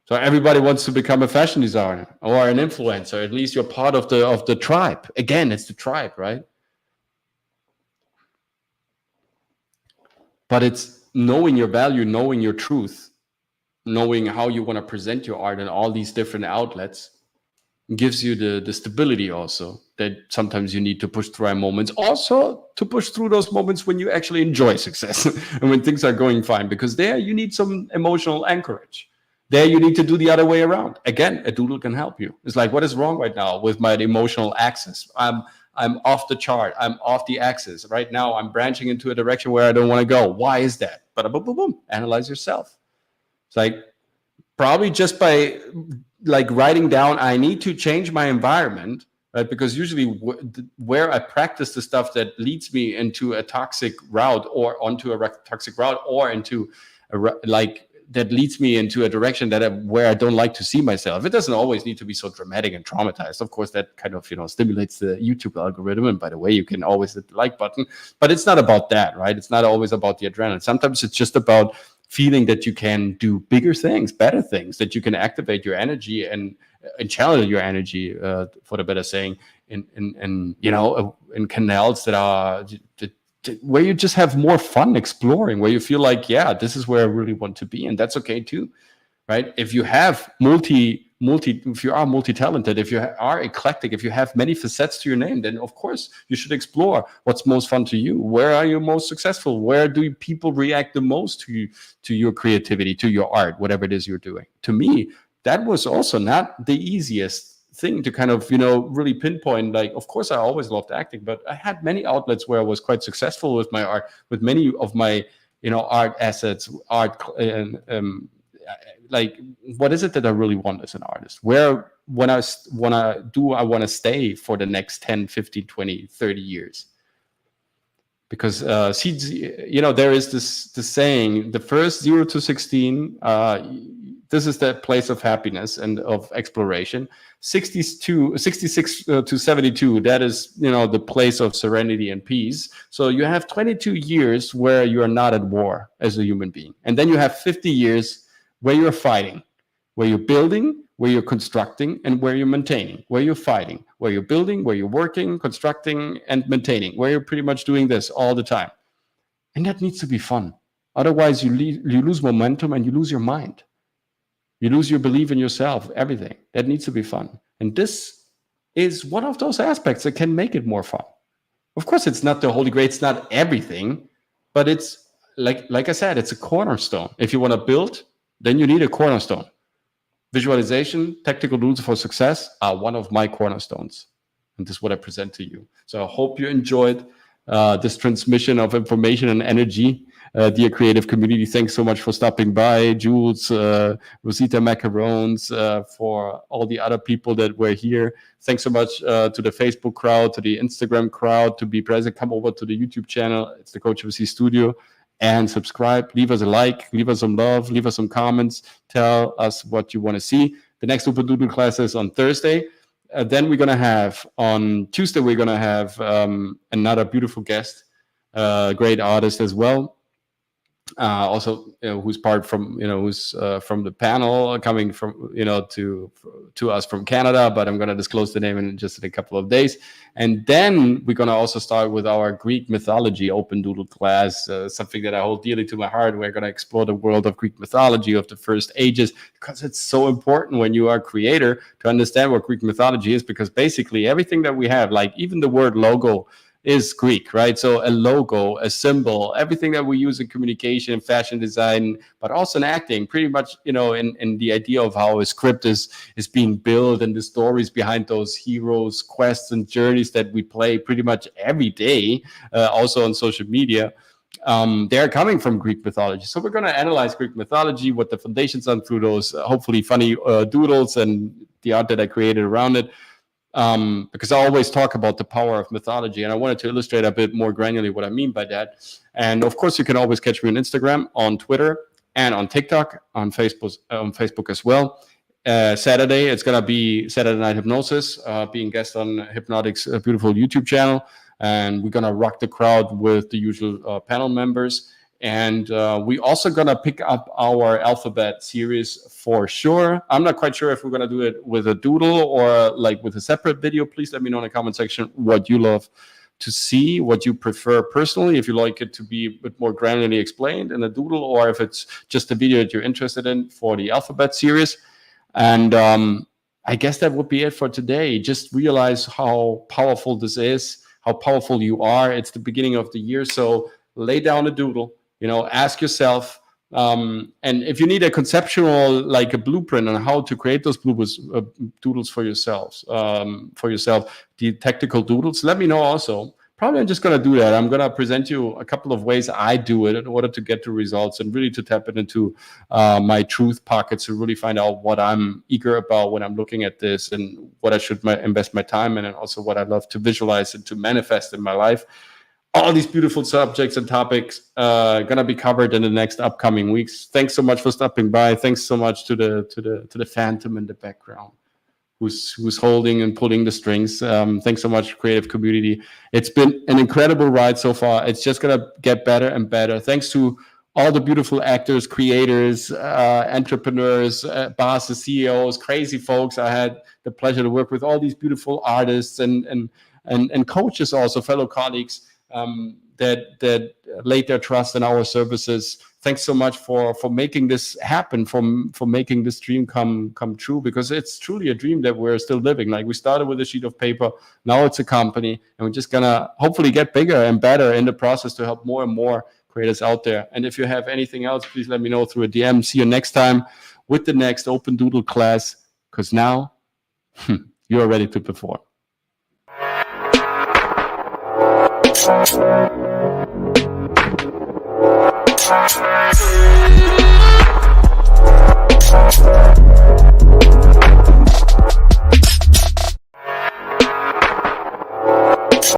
So everybody wants to become a fashion designer or an influencer. At least you're part of the tribe. Again, it's the tribe, right? But it's knowing your value, knowing your truth, knowing how you want to present your art in all these different outlets gives you the stability also that sometimes you need to push through moments. Also to push through those moments when you actually enjoy success and when things are going fine, because there you need some emotional anchorage. There you need to do the other way around. Again, a doodle can help you. It's like, what is wrong right now with my emotional axis? I'm off the chart. I'm off the axis. Right now, I'm branching into a direction where I don't want to go. Why is that? Boom, boom, boom. Analyze yourself. It's like probably just by like writing down, I need to change my environment, right? Because usually where I practice the stuff that leads me into a toxic route or onto a toxic route or into that leads me into a direction where I don't like to see myself. It doesn't always need to be so dramatic and traumatized. Of course, that kind of, stimulates the YouTube algorithm. And by the way, you can always hit the like button, but it's not about that, right? It's not always about the adrenaline. Sometimes it's just about feeling that you can do bigger things, better things, that you can activate your energy and channel your energy, for the better saying, in canals that are where you just have more fun exploring, where you feel like, yeah, this is where I really want to be, and that's okay too, right? If you have if you are multi-talented, if you are eclectic, if you have many facets to your name, then of course you should explore what's most fun to you. Where are you most successful? Where do people react the most to your creativity, to your art, whatever it is you're doing? To me, that was also not the easiest thing to kind of, really pinpoint. Like, of course, I always loved acting, but I had many outlets where I was quite successful with my art, with many of my, art assets, like, what is it that I really want as an artist? Where, when I want to stay for the next 10, 15, 20, 30 years? Because there is this saying, the first 0 to 16, this is the place of happiness and of exploration. 66 to 72, that is, the place of serenity and peace. So you have 22 years where you are not at war as a human being. And then you have 50 years where you're fighting, where you're building, where you're constructing, and where you're maintaining, where you're fighting, where you're building, where you're working, constructing, and maintaining, where you're pretty much doing this all the time. And that needs to be fun. Otherwise, you lose momentum and you lose your mind. You lose your belief in yourself, everything. That needs to be fun. And this is one of those aspects that can make it more fun. Of course, it's not the holy grail, it's not everything, but it's, like I said, it's a cornerstone. If you want to build, then you need a cornerstone. Visualization, tactical rules for success are one of my cornerstones. And this is what I present to you. So I hope you enjoyed this transmission of information and energy. Dear creative community, thanks so much for stopping by. Jules, Rosita Macarons, for all the other people that were here. Thanks so much to the Facebook crowd, to the Instagram crowd, to be present. Come over to the YouTube channel. It's the Coach MC Studio. And subscribe, leave us a like, leave us some love, leave us some comments, tell us what you want to see. The next Open Doodle class is on Thursday. Then we're going to have, on Tuesday, we're going to have another beautiful guest, great artist as well. Also, who's part from, who's from the panel, coming from, to us from Canada, but I'm going to disclose the name in just a couple of days. And then we're going to also start with our Greek mythology open doodle class, something that I hold dearly to my heart. We're going to explore the world of Greek mythology, of the first ages, because it's so important when you are a creator to understand what Greek mythology is, because basically everything that we have, like even the word logo, is Greek, right? So a logo, a symbol, everything that we use in communication, fashion design, but also in acting, pretty much, in the idea of how a script is being built and the stories behind those heroes, quests, and journeys that we play pretty much every day, also on social media. They're coming from Greek mythology. So we're going to analyze Greek mythology, what the foundations are through those hopefully funny doodles and the art that I created around it. Because I always talk about the power of mythology, and I wanted to illustrate a bit more granularly what I mean by that. And of course, you can always catch me on Instagram, on Twitter, and on TikTok, on Facebook as well. Saturday, it's going to be Saturday Night Hypnosis, being guest on Hypnotic's beautiful YouTube channel. And we're going to rock the crowd with the usual panel members. And we're also going to pick up our alphabet series for sure. I'm not quite sure if we're going to do it with a doodle or like with a separate video. Please let me know in the comment section what you love to see, what you prefer personally, if you like it to be a bit more granularly explained in a doodle, or if it's just a video that you're interested in for the alphabet series. And I guess that would be it for today. Just realize how powerful this is, how powerful you are. It's the beginning of the year, so lay down a doodle. Ask yourself, and if you need a conceptual, like a blueprint on how to create those doodles for yourselves, the tactical doodles, let me know also. Probably I'm just going to do that. I'm going to present you a couple of ways I do it in order to get the results and really to tap it into my truth pockets to really find out what I'm eager about when I'm looking at this and what I should invest my time in, and also what I love to visualize and to manifest in my life. all these beautiful subjects and topics gonna be covered in the next upcoming weeks. Thanks so much for stopping by. Thanks so much to the phantom in the background who's holding and pulling the strings. Thanks so much, creative community. It's been an incredible ride so far. It's just gonna get better and better. Thanks to all the beautiful actors, creators, entrepreneurs, bosses, CEOs, crazy folks. I had the pleasure to work with all these beautiful artists and coaches, also fellow colleagues that laid their trust in our services. Thanks so much for making this happen, for making this dream come true, because it's truly a dream that we're still living. Like, we started with a sheet of paper, now it's a company, and we're just gonna hopefully get bigger and better in the process to help more and more creators out there. And if you have anything else, please let me know through a DM. See you next time with the next Open Doodle class, because now you are ready to perform. Thank you.